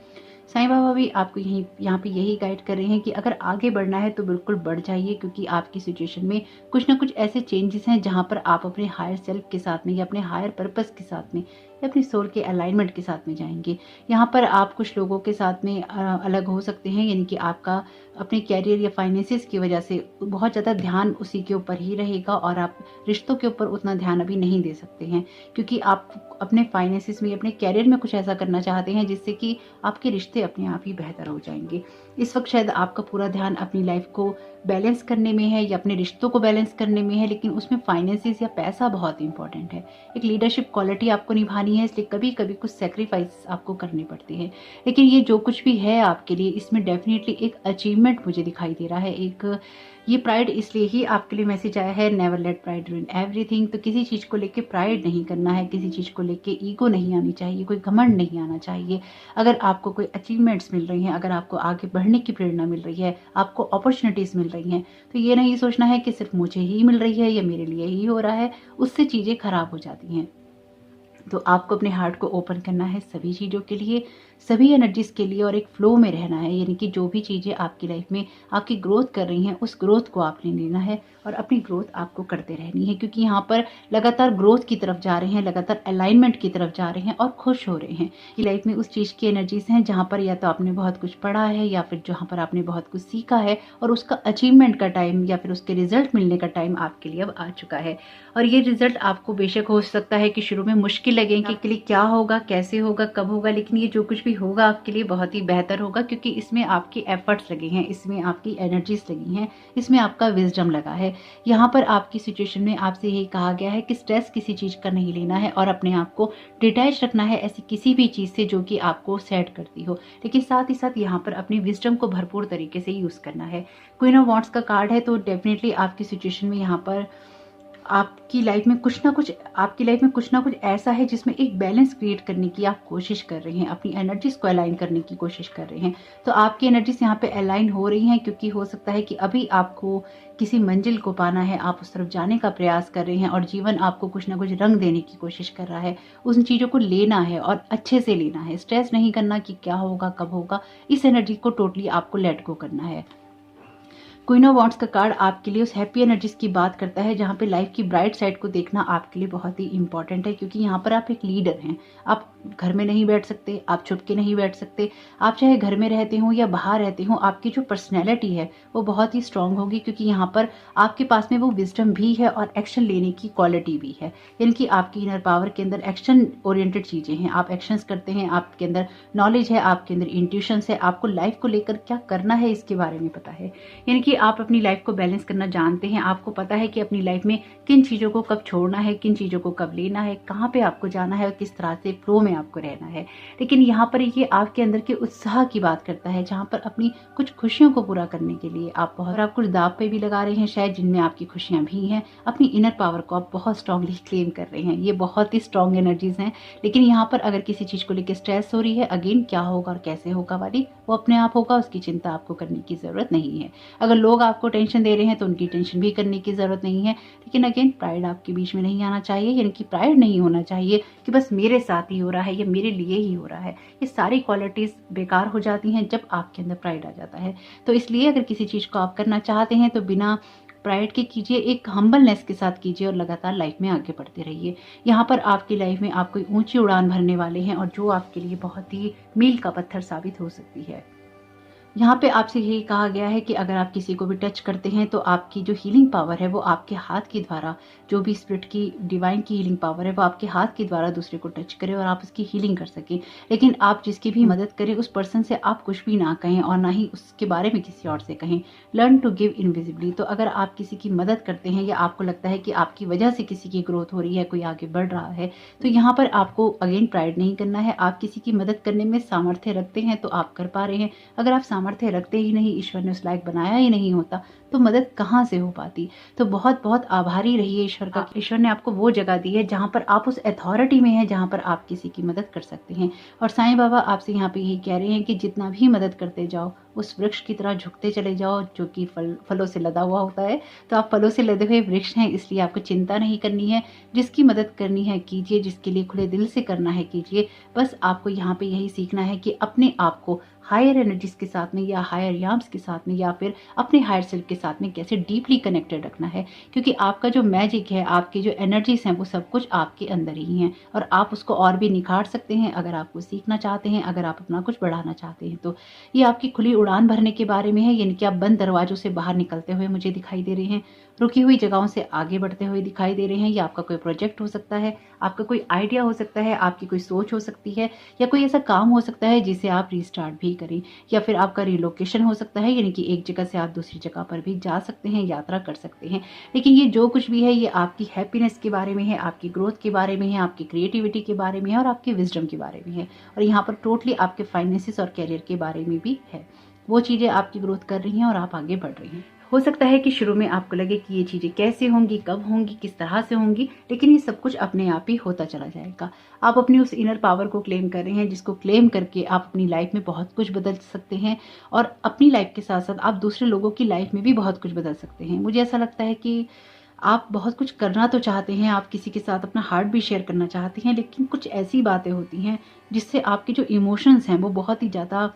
Speaker 1: साईं बाबा भी आपको यहाँ पे यही गाइड कर रहे हैं कि अगर आगे बढ़ना है तो बिल्कुल बढ़ जाइए, क्योंकि आपकी सिचुएशन में कुछ ना कुछ ऐसे चेंजेस हैं जहाँ पर आप अपने हायर सेल्फ के साथ में या अपने हायर पर्पस के साथ में या अपनी सोल के अलाइनमेंट के साथ में जाएंगे। यहाँ पर आप कुछ लोगों के साथ में अलग हो सकते हैं, यानी कि आपका अपने कैरियर या फाइनेंसिस की वजह से बहुत ज़्यादा ध्यान उसी के ऊपर ही रहेगा और आप रिश्तों के ऊपर उतना ध्यान अभी नहीं दे सकते हैं, क्योंकि आप अपने फाइनेंसिस में, अपने कैरियर में कुछ ऐसा करना चाहते हैं जिससे कि आपके रिश्ते अपने आप ही बेहतर हो जाएंगे। इस वक्त शायद आपका पूरा ध्यान अपनी लाइफ को बैलेंस करने में है या अपने रिश्तों को बैलेंस करने में है, लेकिन उसमें फाइनेंसिस या पैसा बहुत इंपॉर्टेंट है। एक लीडरशिप क्वालिटी आपको निभानी है, इसलिए कभी कभी कुछ सेक्रीफाइस आपको करने पड़ते हैं। लेकिन ये जो कुछ भी है आपके लिए, इसमें डेफिनेटली एक अचीवमेंट मुझे दिखाई दे रहा है। ये प्राइड इसलिए ही आपके लिए मैसेज आया है, never let pride ruin everything. तो किसी चीज़ को लेके प्राइड नहीं करना है, किसी चीज़ को लेके ईगो नहीं आनी चाहिए, कोई घमंड नहीं आना चाहिए। अगर आपको कोई अचीवमेंट्स मिल रही हैं, अगर आपको आगे बढ़ने की प्रेरणा मिल रही है, आपको अपॉर्चुनिटीज़ मिल रही हैं, तो ये नहीं सोचना है कि सिर्फ मुझे ही मिल रही है या मेरे लिए ही हो रहा है। उससे चीज़ें खराब हो जाती हैं। तो आपको अपने हार्ट को ओपन करना है सभी चीज़ों के लिए, सभी एनर्जीज के लिए, और एक फ्लो में रहना है। यानी कि जो भी चीज़ें आपकी लाइफ में आपकी ग्रोथ कर रही हैं, उस ग्रोथ को आपने लेना है और अपनी ग्रोथ आपको करते रहनी है, क्योंकि यहाँ पर लगातार ग्रोथ की तरफ जा रहे हैं, लगातार अलाइनमेंट की तरफ जा रहे हैं और खुश हो रहे हैं। ये लाइफ में उस चीज़ की एनर्जीज हैं जहाँ पर या तो आपने बहुत कुछ पढ़ा है या फिर जहाँ पर आपने बहुत कुछ सीखा है और उसका अचीवमेंट का टाइम या फिर उसके रिजल्ट मिलने का टाइम आपके लिए अब आ चुका है। और ये रिजल्ट आपको बेशक हो सकता है कि शुरू में मुश्किल लगे कि क्या होगा, कैसे होगा, कब होगा, लेकिन ये जो कुछ भी होगा आपके लिए बहुत ही बेहतर होगा, क्योंकि इसमें आपके एफर्ट्स लगे हैं, इसमें आपकी एनर्जीज लगी हैं, इसमें आपका विजडम लगा है। यहाँ पर आपकी सिचुएशन में आपसे यही कहा गया है कि स्ट्रेस किसी चीज़ का नहीं लेना है और अपने आप को डिटैच रखना है ऐसी किसी भी चीज़ से जो कि आपको सैड करती हो, लेकिन साथ ही साथ यहाँ पर अपनी विजडम को भरपूर तरीके से यूज़ करना है। क्वीन ऑफ वॉन्ड्स का कार्ड है, तो डेफिनेटली आपकी सिचुएशन में यहाँ पर आपकी लाइफ में कुछ ना कुछ ऐसा है जिसमें एक बैलेंस क्रिएट करने की आप कोशिश कर रहे हैं, अपनी एनर्जीज को अलाइन करने की कोशिश कर रहे हैं। तो आपकी एनर्जीज यहाँ पे अलाइन हो रही हैं, क्योंकि हो सकता है कि अभी आपको किसी मंजिल को पाना है, आप उस तरफ जाने का प्रयास कर रहे हैं और जीवन आपको कुछ ना कुछ रंग देने की कोशिश कर रहा है। उन चीज़ों को लेना है और अच्छे से लेना है, स्ट्रेस नहीं करना कि क्या होगा, कब होगा। इस एनर्जी को टोटली आपको लेट गो करना है। क्वीन ऑफ वॉन्ड्स का कार्ड आपके लिए उस हैप्पी एनर्जीज की बात करता है जहाँ पे लाइफ की ब्राइट साइड को देखना आपके लिए बहुत ही इंपॉर्टेंट है, क्योंकि यहाँ पर आप एक लीडर हैं। आप घर में नहीं बैठ सकते, आप छुप के नहीं बैठ सकते। आप चाहे घर में रहते हो या बाहर रहते हो, आपकी जो पर्सनैलिटी है वो बहुत ही स्ट्रांग होगी, क्योंकि यहाँ पर आपके पास में वो विजडम भी है और एक्शन लेने की क्वालिटी भी है। यानी कि आपकी इनर पावर के अंदर एक्शन ओरिएंटेड चीज़ें हैं, आप एक्शंस करते हैं, आपके अंदर नॉलेज है, आपके अंदर इंट्यूशंस है, आपको लाइफ को लेकर क्या करना है इसके बारे में पता है। यानी कि आप अपनी लाइफ को बैलेंस करना जानते हैं। आपको पता है कि अपनी लाइफ में किन चीज़ों को कब छोड़ना है, किन चीज़ों को कब लेना है, कहाँ पे आपको जाना है और किस तरह से फ्लो में आपको रहना है। लेकिन यहाँ पर ये आपके अंदर के उत्साह की बात करता है, जहाँ पर अपनी कुछ खुशियों को पूरा करने के लिए आप कुछ दाव पे भी लगा रहे हैं शायद, जिनमें आपकी खुशियाँ भी हैं। अपनी इनर पावर को आप बहुत स्ट्रांगली क्लेम कर रहे हैं। ये बहुत ही स्ट्रांग एनर्जीज हैं। लेकिन यहाँ पर अगर किसी चीज़ को लेकर स्ट्रेस हो रही है, अगेन क्या होगा और कैसे होगा वाली, वो अपने आप होगा, उसकी चिंता आपको करने की ज़रूरत नहीं है। अगर लोग आपको टेंशन दे रहे हैं तो उनकी टेंशन भी करने की ज़रूरत नहीं है। लेकिन अगेन प्राइड आपके बीच में नहीं आना चाहिए, यानी कि प्राइड नहीं होना चाहिए कि बस मेरे साथ ही हो रहा है या मेरे लिए ही हो रहा है। ये सारी क्वालिटीज़ बेकार हो जाती हैं जब आपके अंदर प्राइड आ जाता है। तो इसलिए अगर किसी चीज़ को आप करना चाहते हैं तो बिना प्राइड के कीजिए, एक हम्बलनेस के साथ कीजिए और लगातार लाइफ में आगे बढ़ते रहिए। यहाँ पर आपकी लाइफ में आप कोई ऊंची उड़ान भरने वाले हैं और जो आपके लिए बहुत ही मील का पत्थर साबित हो सकती है। यहाँ पे आपसे यही कहा गया है कि अगर आप किसी को भी टच करते हैं तो आपकी जो हीलिंग पावर है वो आपके हाथ के द्वारा, जो भी स्पिरिट की डिवाइन की हीलिंग पावर है वो आपके हाथ के द्वारा दूसरे को टच करें और आप उसकी हीलिंग कर सकें। लेकिन आप जिसकी भी मदद करें उस पर्सन से आप कुछ भी ना कहें और ना ही उसके बारे में किसी और से कहें। Learn to give invisibly. तो अगर आप किसी की मदद करते हैं या आपको लगता है कि आपकी वजह से किसी की ग्रोथ हो रही है, कोई आगे बढ़ रहा है, तो यहाँ पर आपको अगेन प्राइड नहीं करना है। आप किसी की मदद करने में सामर्थ्य रखते हैं तो आप कर पा रहे हैं। अगर आप सामर्थ्य रखते ही नहीं, ईश्वर ने उस लायक बनाया ही नहीं होता, तो मदद कहाँ से हो पाती। तो बहुत बहुत आभारी रहिए ईश्वर का। ईश्वर ने आपको वो जगह दी है जहाँ पर आप उस अथॉरिटी में हैं जहाँ पर आप किसी की मदद कर सकते हैं। और साईं बाबा आपसे यहाँ पे यही कह रहे हैं कि जितना भी मदद करते जाओ उस वृक्ष की तरह झुकते चले जाओ जो कि फलों से लदा हुआ होता है। तो आप फलों से लदे हुए वृक्ष हैं, इसलिए आपको चिंता नहीं करनी है। जिसकी मदद करनी है कीजिए, जिसके लिए खुले दिल से करना है कीजिए। बस आपको यहाँ पे यही सीखना है कि अपने आप को हायर एनर्जीज के साथ में या हायर याम्स के साथ में या फिर अपने हायर सेल्फ के साथ में कैसे डीपली कनेक्टेड रखना है। क्योंकि आपका जो मैजिक है, आपकी जो एनर्जीज हैं, वो सब कुछ आपके अंदर ही हैं और आप उसको और भी निखार सकते हैं अगर आपको सीखना चाहते हैं, अगर आप अपना कुछ बढ़ाना चाहते हैं। तो ये आपकी खुली उड़ान भरने के बारे में है, यानी कि आप बंद दरवाजों से बाहर निकलते हुए मुझे दिखाई दे रहे हैं, रुकी हुई जगहों से आगे बढ़ते हुए दिखाई दे रहे हैं। या आपका कोई प्रोजेक्ट हो सकता है, आपका कोई आइडिया हो सकता है, आपकी कोई सोच हो सकती है, या कोई ऐसा काम हो सकता है जिसे आप रीस्टार्ट भी करें, या फिर आपका रिलोकेशन हो सकता है, यानी कि एक जगह से आप दूसरी जगह पर भी जा सकते हैं, यात्रा कर सकते हैं। लेकिन ये जो कुछ भी है ये आपकी हैप्पीनेस के बारे में है, आपकी ग्रोथ के बारे में है, आपकी क्रिएटिविटी के बारे में है और आपके विजडम के बारे में है। और यहाँ पर टोटली आपके फाइनेंसिस और कैरियर के बारे में भी है। वो चीज़ें आपकी ग्रोथ कर रही हैं और आप आगे बढ़ रही हैं। हो सकता है कि शुरू में आपको लगे कि ये चीज़ें कैसे होंगी, कब होंगी, किस तरह से होंगी, लेकिन ये सब कुछ अपने आप ही होता चला जाएगा। आप अपनी उस इनर पावर को क्लेम कर रहे हैं, जिसको क्लेम करके आप अपनी लाइफ में बहुत कुछ बदल सकते हैं और अपनी लाइफ के साथ साथ आप दूसरे लोगों की लाइफ में भी बहुत कुछ बदल सकते हैं। मुझे ऐसा लगता है कि आप बहुत कुछ करना तो चाहते हैं, आप किसी के साथ अपना हार्ट भी शेयर करना चाहते हैं, लेकिन कुछ ऐसी बातें होती हैं जिससे आपके जो इमोशंस हैं वो बहुत ही ज़्यादा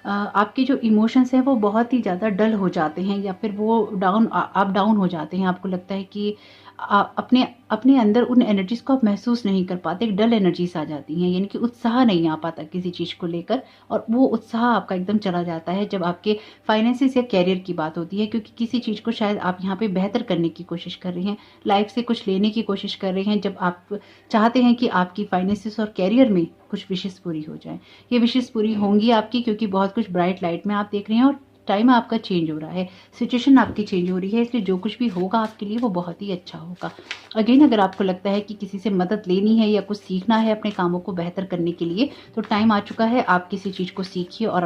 Speaker 1: आपके जो इमोशंस हैं वो बहुत ही ज़्यादा डल हो जाते हैं या फिर वो आप डाउन हो जाते हैं। आपको लगता है कि अपने अपने अंदर उन एनर्जीज को आप महसूस नहीं कर पाते, एक डल एनर्जीज आ जाती हैं, यानी कि उत्साह नहीं आ पाता किसी चीज़ को लेकर। और वो उत्साह आपका एकदम चला जाता है जब आपके फाइनेंसिस या कैरियर की बात होती है, क्योंकि किसी चीज़ को शायद आप यहाँ पे बेहतर करने की कोशिश कर रहे हैं, लाइफ से कुछ लेने की कोशिश कर रहे हैं, जब आप चाहते हैं कि आपकी फाइनेंसिस और कैरियर में कुछ विशेष पूरी हो जाए। ये विशेष पूरी होंगी आपकी, क्योंकि बहुत कुछ ब्राइट लाइट में आप देख रहे हैं और टाइम आपका चेंज हो रहा है, सिचुएशन आपकी चेंज हो रही है, इसलिए जो कुछ भी होगा आपके लिए वो बहुत ही अच्छा होगा। अगेन अगर आपको लगता है कि किसी से मदद लेनी है या कुछ सीखना है अपने कामों को बेहतर करने के लिए, तो टाइम आ चुका है, आप किसी चीज़ को सीखिए और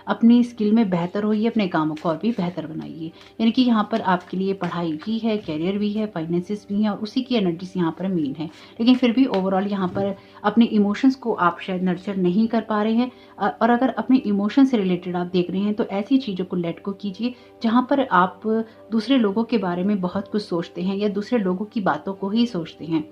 Speaker 1: अपनी स्किल में बेहतर होइए, अपने कामों को और भी बेहतर बनाइए। यानी कि यहाँ पर आपके लिए पढ़ाई भी है, कैरियर भी है, फाइनेंसिस भी है और उसी की एनर्जीज यहाँ पर मेन है। लेकिन फिर भी ओवरऑल यहाँ पर अपने इमोशंस को आप शायद नर्चर नहीं कर पा रहे हैं, और अगर अपने इमोशन से रिलेटेड आप देख रहे हैं तो ऐसी चीज़ों को लेट गो कीजिए जहाँ पर आप दूसरे लोगों के बारे में बहुत कुछ सोचते हैं या दूसरे लोगों की बातों को ही सोचते हैं।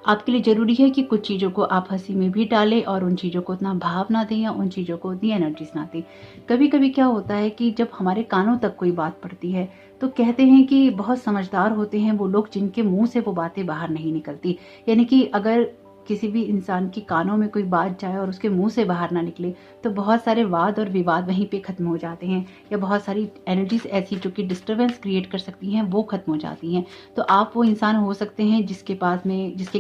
Speaker 1: आपके लिए ज़रूरी है कि कुछ चीज़ों को आप हंसी में भी डालें और उन चीज़ों को उतना भाव ना दें या उन चीज़ों को उतनी एनर्जीज ना दें। कभी कभी क्या होता है कि जब हमारे कानों तक कोई बात पड़ती है तो कहते हैं कि बहुत समझदार होते हैं वो लोग जिनके मुंह से वो बातें बाहर नहीं निकलती। यानी कि अगर किसी भी इंसान के कानों में कोई बात जाए और उसके मुंह से बाहर ना निकले तो बहुत सारे वाद और विवाद वहीं पे खत्म हो जाते हैं, या बहुत सारी एनर्जीज ऐसी जो कि डिस्टर्बेंस क्रिएट कर सकती हैं वो खत्म हो जाती हैं। तो आप वो इंसान हो सकते हैं जिसके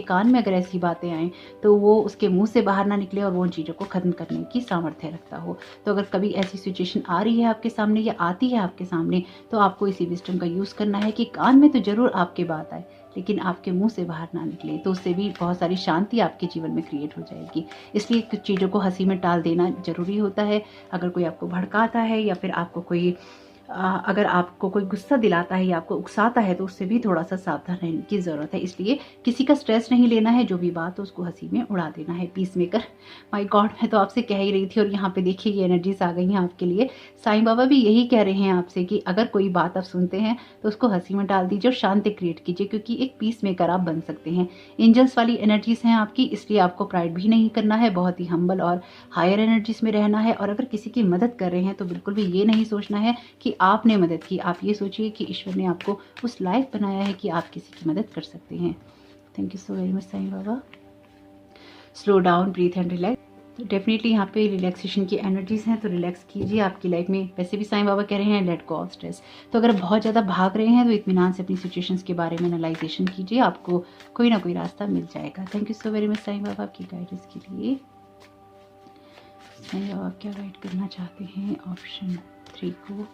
Speaker 1: कान में अगर ऐसी बातें आएँ तो वो उसके मुंह से बाहर ना निकले और वो उन चीज़ों को खत्म करने की सामर्थ्य रखता हो। तो अगर कभी ऐसी सिचुएशन आ रही है आपके सामने या आती है आपके सामने, तो आपको इसी विजडम का यूज़ करना है कि कान में तो जरूर आपके बात आए लेकिन आपके मुंह से बाहर ना निकले, तो उससे भी बहुत सारी शांति आपके जीवन में क्रिएट हो जाएगी। इसलिए कुछ चीज़ों को हंसी में टाल देना जरूरी होता है। अगर कोई आपको भड़काता है या फिर आपको कोई अगर आपको कोई गुस्सा दिलाता है या आपको उकसाता है तो उससे भी थोड़ा सा सावधान रहने की ज़रूरत है। इसलिए किसी का स्ट्रेस नहीं लेना है, जो भी बात हो उसको हंसी में उड़ा देना है। पीस मेकर, माय गॉड, मैं तो आपसे कह ही रही थी और यहाँ पे देखिए ये एनर्जीज आ गई हैं आपके लिए। साईं बाबा भी यही कह रहे हैं आपसे कि अगर कोई बात आप सुनते हैं तो उसको हंसी में डाल दीजिए और शांति क्रिएट कीजिए, क्योंकि एक पीस मेकर आप बन सकते हैं। एंजल्स वाली एनर्जीज हैं आपकी, इसलिए आपको प्राइड भी नहीं करना है, बहुत ही हम्बल और हायर एनर्जीज में रहना है। और अगर किसी की मदद कर रहे हैं तो बिल्कुल भी ये नहीं सोचना है कि कि आपने मदद की। आप ये सोचिए कि ईश्वर ने आपको उस लायक बनाया है कि आप किसी की मदद कर सकते हैं। Thank you so very much Sai Baba. Slow down, breathe and relax. तो डेफिनेटली यहाँ पे रिलैक्सेशन की एनर्जीज हैं, तो रिलैक्स कीजिए। आपकी लाइफ में वैसे भी साईं बाबा कह रहे हैं लेट गो ऑफ स्ट्रेस। तो अगर बहुत ज़्यादा भाग रहे हैं तो इत्मीनान से अपनी सिचुएशंस के बारे में एनालाइजेशन कीजिए, आपको कोई ना कोई रास्ता मिल जाएगा। Thank you so very much Sai Baba आपकी गाइडेंस के लिए। साईं बाबा आप क्या गाइड करना चाहते हैं ऑप्शन 3 को।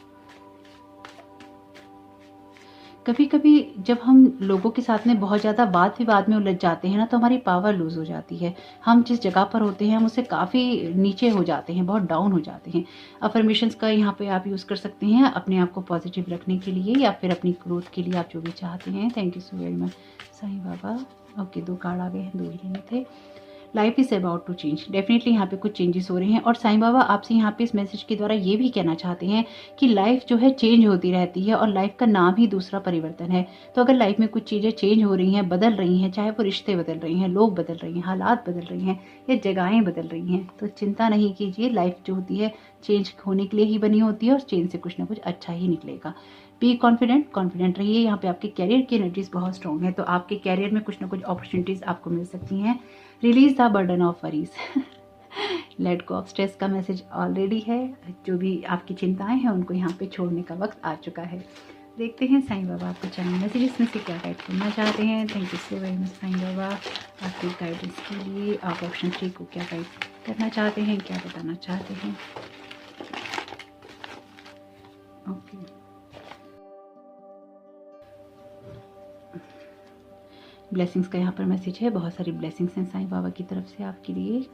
Speaker 1: कभी कभी जब हम लोगों के साथ में बहुत ज़्यादा वाद विवाद में उलझ जाते हैं ना, तो हमारी पावर लूज़ हो जाती है। हम जिस जगह पर होते हैं हम उससे काफ़ी नीचे हो जाते हैं, बहुत डाउन हो जाते हैं। अफर्मेशंस का यहाँ पे आप यूज़ कर सकते हैं अपने आप को पॉजिटिव रखने के लिए या फिर अपनी ग्रोथ के लिए, आप जो भी चाहते हैं। Thank you so very much Sai Baba. Okay, 2 card आ गए हैं, 2 ही लेने थे। Life is about to change. Definitely यहाँ पे कुछ चेंजेस हो रहे हैं और साईं बाबा आपसे यहाँ पे इस मैसेज के द्वारा ये भी कहना चाहते हैं कि लाइफ जो है चेंज होती रहती है और लाइफ का नाम ही दूसरा परिवर्तन है। तो अगर लाइफ में कुछ चीज़ें चेंज हो रही हैं, बदल रही हैं, चाहे वो रिश्ते बदल रही हैं, लोग बदल रही हैं, हालात बदल रही हैं या जगहें बदल रही हैं, तो चिंता नहीं कीजिए। लाइफ जो होती है चेंज होने के लिए ही बनी होती है और चेंज से कुछ ना कुछ अच्छा ही निकलेगा। बी कॉन्फिडेंट रहिए। यहाँ पे आपके कैरियर की एनर्जीज बहुत स्ट्रॉन्ग है, तो आपके कैरियर में कुछ ना कुछ अपॉर्चुनिटीज आपको मिल सकती हैं। Release the burden of worries, late go of stress का मैसेज ऑलरेडी है। जो भी आपकी चिंताएं हैं उनको यहाँ पे छोड़ने का वक्त आ चुका है। देखते हैं साईं बाबा आपको चैनल मैसेजेस में से क्या गाइड करना चाहते हैं। Thank you so very much Sai Baba आपकी गाइडेंस के लिए। आप ऑप्शन 3 को क्या गाइड करना चाहते हैं, क्या बताना चाहते हैं। ओके, ब्लेसिंग्स का यहाँ पर मैसेज है। बहुत सारी ब्लेसिंग्स हैं साईं बाबा की तरफ से आपके लिए।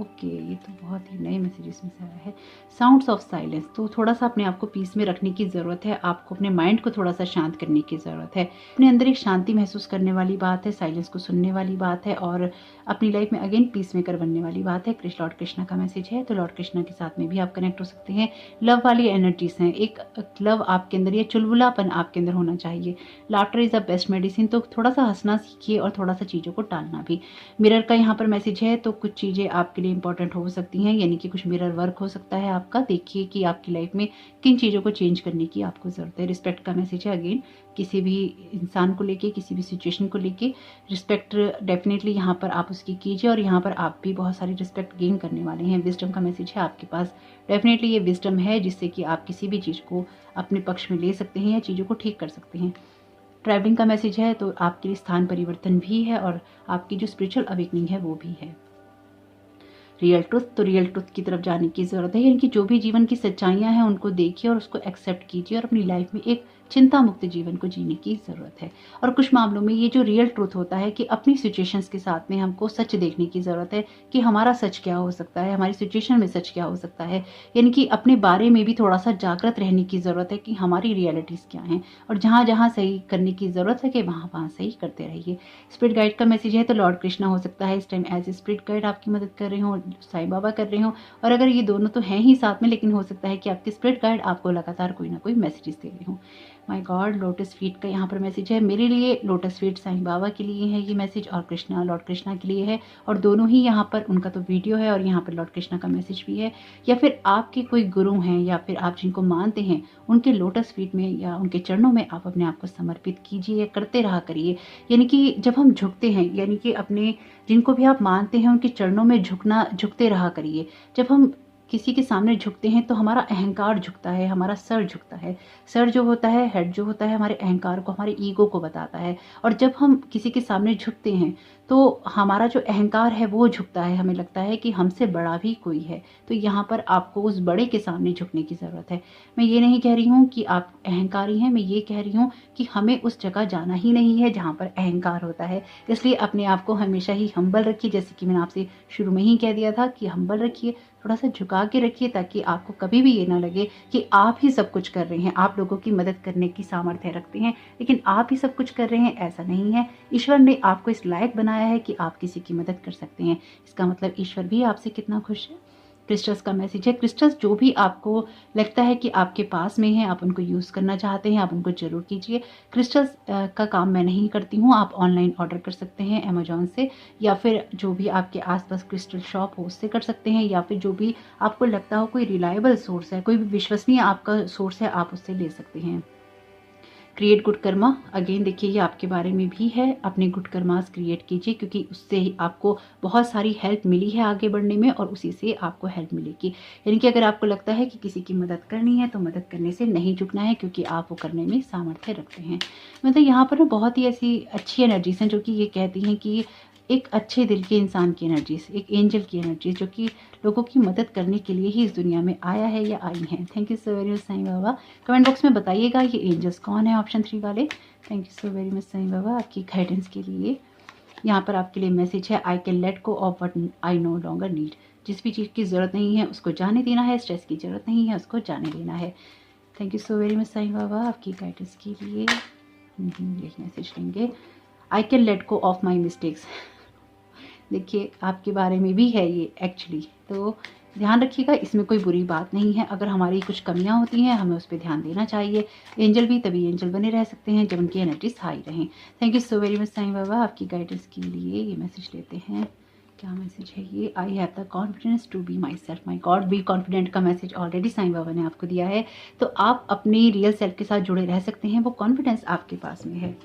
Speaker 1: ओके, ये तो बहुत ही नए मैसेजेस में से आया है। साउंड्स ऑफ साइलेंस, तो थोड़ा सा अपने आप को पीस में रखने की ज़रूरत है। आपको अपने माइंड को थोड़ा सा शांत करने की ज़रूरत है। अपने अंदर एक शांति महसूस करने वाली बात है, साइलेंस को सुनने वाली बात है और अपनी लाइफ में अगेन पीस मेकर बनने वाली बात है। लॉर्ड कृष्णा का मैसेज है, तो लॉर्ड कृष्णा के साथ में भी आप कनेक्ट हो सकते हैं। लव वाली एनर्जीज हैं, एक लव आपके अंदर, ये चुलबुलापन आपके अंदर होना चाहिए। Laughter is the best medicine, तो थोड़ा सा हंसना सीखिए और थोड़ा सा चीज़ों को टालना भी। मिरर का यहाँ पर मैसेज है, तो कुछ चीज़ें आपके लिए इंपॉर्टेंट हो सकती हैं, यानी कि कुछ मिरर वर्क हो सकता है आपका। देखिए कि आपकी लाइफ में किन चीज़ों को चेंज करने की आपको ज़रूरत है। रिस्पेक्ट का मैसेज है, अगेन किसी भी इंसान को लेके, किसी भी सिचुएशन को लेके रिस्पेक्ट डेफिनेटली यहाँ पर आप उसकी कीजिए और यहाँ पर आप भी बहुत सारी रिस्पेक्ट गेन करने वाले हैं। विजडम का मैसेज है, आपके पास डेफिनेटली ये विजडम है जिससे कि आप किसी भी चीज़ को अपने पक्ष में ले सकते हैं या चीज़ों को ठीक कर सकते हैं। ट्रैवलिंग का मैसेज है, तो आपके लिए स्थान परिवर्तन भी है और आपकी जो स्पिरिचुअल अवेकनिंग है वो भी है। रियल ट्रुथ, तो रियल ट्रुथ की तरफ जाने की ज़रूरत है, यानी कि जो भी जीवन की सच्चाइयाँ हैं उनको देखिए और उसको एक्सेप्ट कीजिए और अपनी लाइफ में एक चिंता मुक्त जीवन को जीने की ज़रूरत है। और कुछ मामलों में ये जो रियल ट्रुथ होता है कि अपनी सिचुएशंस के साथ में हमको सच देखने की ज़रूरत है कि हमारा सच क्या हो सकता है, हमारी सिचुएशन में सच क्या हो सकता है। यानी कि अपने बारे में भी थोड़ा सा जागृत रहने की ज़रूरत है कि हमारी रियलिटीज़ क्या हैं और जहाँ जहाँ सही करने की ज़रूरत है कि वहाँ वहाँ सही करते रहिए। स्पिरिट गाइड का मैसेज है, तो लॉर्ड कृष्णा हो सकता है इस time as a spirit guide आपकी मदद कर रहे हो, साईं बाबा कर रहे हो। और अगर ये दोनों तो हैं ही साथ में, लेकिन हो सकता है कि आपके स्पिरिट गाइड आपको लगातार कोई ना कोई मैसेजेस दे रहे हो। माय गॉड, लोटस फीट का यहाँ पर मैसेज है। मेरे लिए लोटस फीट साईं बाबा के लिए है ये मैसेज और कृष्णा लॉर्ड कृष्णा के लिए है, और दोनों ही यहाँ पर उनका तो वीडियो है और यहाँ पर लॉर्ड कृष्णा का मैसेज भी है। या फिर आपके कोई गुरु हैं या फिर आप जिनको मानते हैं उनके लोटस फीट में या उनके चरणों में आप अपने आप को समर्पित कीजिए, करते रहा करिए। यानी कि जब हम झुकते हैं, यानी कि अपने जिनको भी आप मानते हैं उनके चरणों में झुकते रहा करिए। जब हम किसी के सामने झुकते हैं तो हमारा अहंकार झुकता है, हमारा सर झुकता है। सर जो होता है, हेड जो होता है, हमारे अहंकार को, हमारे ईगो को बताता है। और जब हम किसी के सामने झुकते हैं तो हमारा जो अहंकार है वो झुकता है, हमें लगता है कि हमसे बड़ा भी कोई है। तो यहाँ पर आपको उस बड़े के सामने झुकने की ज़रूरत है। मैं ये नहीं कह रही हूँ कि आप अहंकारी हैं, मैं ये कह रही हूँ कि हमें उस जगह जाना ही नहीं है जहाँ पर अहंकार होता है। इसलिए अपने आप को हमेशा ही हम्बल रखिए, जैसे कि मैंने आपसे शुरू में ही कह दिया था कि हम्बल रखिए, थोड़ा सा झुका के रखिए, ताकि आपको कभी भी ये ना लगे कि आप ही सब कुछ कर रहे हैं। आप लोगों की मदद करने की सामर्थ्य रखते हैं लेकिन आप ही सब कुछ कर रहे हैं, ऐसा नहीं है। ईश्वर ने आपको इस लायक बनाया है कि आप किसी की मदद कर सकते हैं। इसका मतलब ईश्वर भी आपसे कितना खुश है। क्रिस्टल्स का मैसेज है। क्रिस्टल्स जो भी आपको लगता है कि आपके पास में है, आप उनको यूज़ करना चाहते हैं, आप उनको ज़रूर कीजिए। क्रिस्टल्स का काम मैं नहीं करती हूँ, आप ऑनलाइन ऑर्डर कर सकते हैं अमेजोन से, या फिर जो भी आपके आसपास क्रिस्टल शॉप हो उससे कर सकते हैं, या फिर जो भी आपको लगता हो कोई रिलायबल सोर्स है, कोई भी विश्वसनीय आपका सोर्स है, आप उससे ले सकते हैं। क्रिएट गुड कर्मा, अगेन देखिए ये आपके बारे में भी है। अपने गुड कर्मास क्रिएट कीजिए, क्योंकि उससे ही आपको बहुत सारी हेल्प मिली है आगे बढ़ने में, और उसी से आपको हेल्प मिलेगी। यानी कि अगर आपको लगता है कि किसी की मदद करनी है तो मदद करने से नहीं झुकना है, क्योंकि आप वो करने में सामर्थ्य रखते हैं। मतलब यहाँ पर बहुत ही ऐसी अच्छी एनर्जीज हैं जो कि ये कहती हैं कि एक अच्छे दिल के इंसान की एनर्जीज, एक एंजल की एनर्जीज, जो कि लोगों की मदद करने के लिए ही इस दुनिया में आया है या आई है। Thank you so very much Sai Baba. Comment box में बताइएगा ये एंजल्स कौन है, ऑप्शन 3 वाले। Thank you so very much Sai Baba आपकी गाइडेंस के लिए। यहाँ पर आपके लिए मैसेज है, I can let go of what I know longer need. जिस भी चीज़ की ज़रूरत नहीं है उसको जाने देना है, स्ट्रेस की ज़रूरत नहीं है उसको जाने देना है। Thank you so very much Sai Baba आपकी गाइडेंस के लिए। एक मैसेज लेंगे, I can let go of my mistakes. देखिए आपके बारे में भी है ये एक्चुअली, तो ध्यान रखिएगा, इसमें कोई बुरी बात नहीं है। अगर हमारी कुछ कमियां होती हैं हमें उस पर ध्यान देना चाहिए। एंजल भी तभी एंजल बने रह सकते हैं जब उनकी एनर्जीज हाई रहें। Thank you so very much Sai Baba आपकी गाइडेंस के लिए। ये मैसेज लेते हैं, क्या मैसेज है ये, I have the confidence to be my self my God. Be confident का मैसेज ऑलरेडी साईं बाबा ने आपको दिया है, तो आप अपनी रियल सेल्फ के साथ जुड़े रह सकते हैं, वो कॉन्फिडेंस आपके पास में है।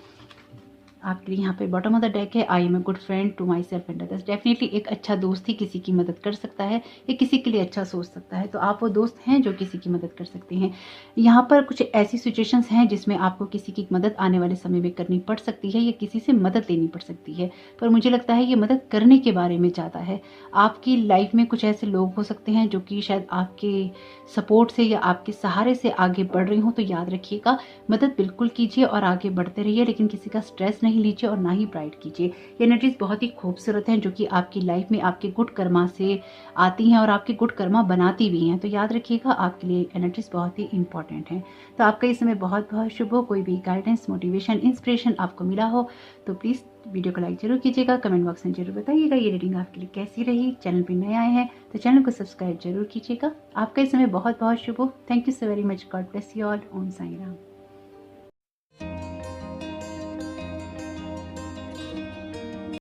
Speaker 1: आपके लिए यहाँ पे बॉटम ऑफ द डेक है, I am a good friend to my self and others. Definitely एक अच्छा दोस्त ही किसी की मदद कर सकता है, या किसी के लिए अच्छा सोच सकता है, तो आप वो दोस्त हैं जो किसी की मदद कर सकते हैं। यहाँ पर कुछ ऐसी सिचुएशंस हैं जिसमें आपको किसी की मदद आने वाले समय में करनी पड़ सकती है, या किसी से मदद लेनी पड़ सकती है, पर मुझे लगता है ये मदद करने के बारे में ज़्यादा है। आपकी लाइफ में कुछ ऐसे लोग हो सकते हैं जो कि शायद आपके सपोर्ट से या आपके सहारे से आगे बढ़ रहे हो, तो याद रखिएगा मदद बिल्कुल कीजिए और आगे बढ़ते रहिए, लेकिन किसी का स्ट्रेस नहीं लीजिए और ना ही प्राइड कीजिए। ये एनर्जीज बहुत ही खूबसूरत हैं जो कि आपकी लाइफ में आपके गुड कर्मा से आती हैं और आपके गुड कर्मा बनाती भी हैं, तो याद रखिएगा आपके लिए एनर्जीज बहुत ही इंपॉर्टेंट हैं। तो आपका इस समय बहुत बहुत शुभ हो। कोई भी गाइडेंस, मोटिवेशन, इंस्पिरेशन आपको मिला हो तो प्लीज़ वीडियो को लाइक जरूर कीजिएगा, कमेंट बॉक्स में जरूर बताइएगा ये रीडिंग आपके लिए कैसी रही। चैनल पर नए आए हैं तो चैनल को सब्सक्राइब जरूर कीजिएगा। आपका इस समय बहुत बहुत शुभ हो। Thank you so very much. God bless you all. Om Sai Ram.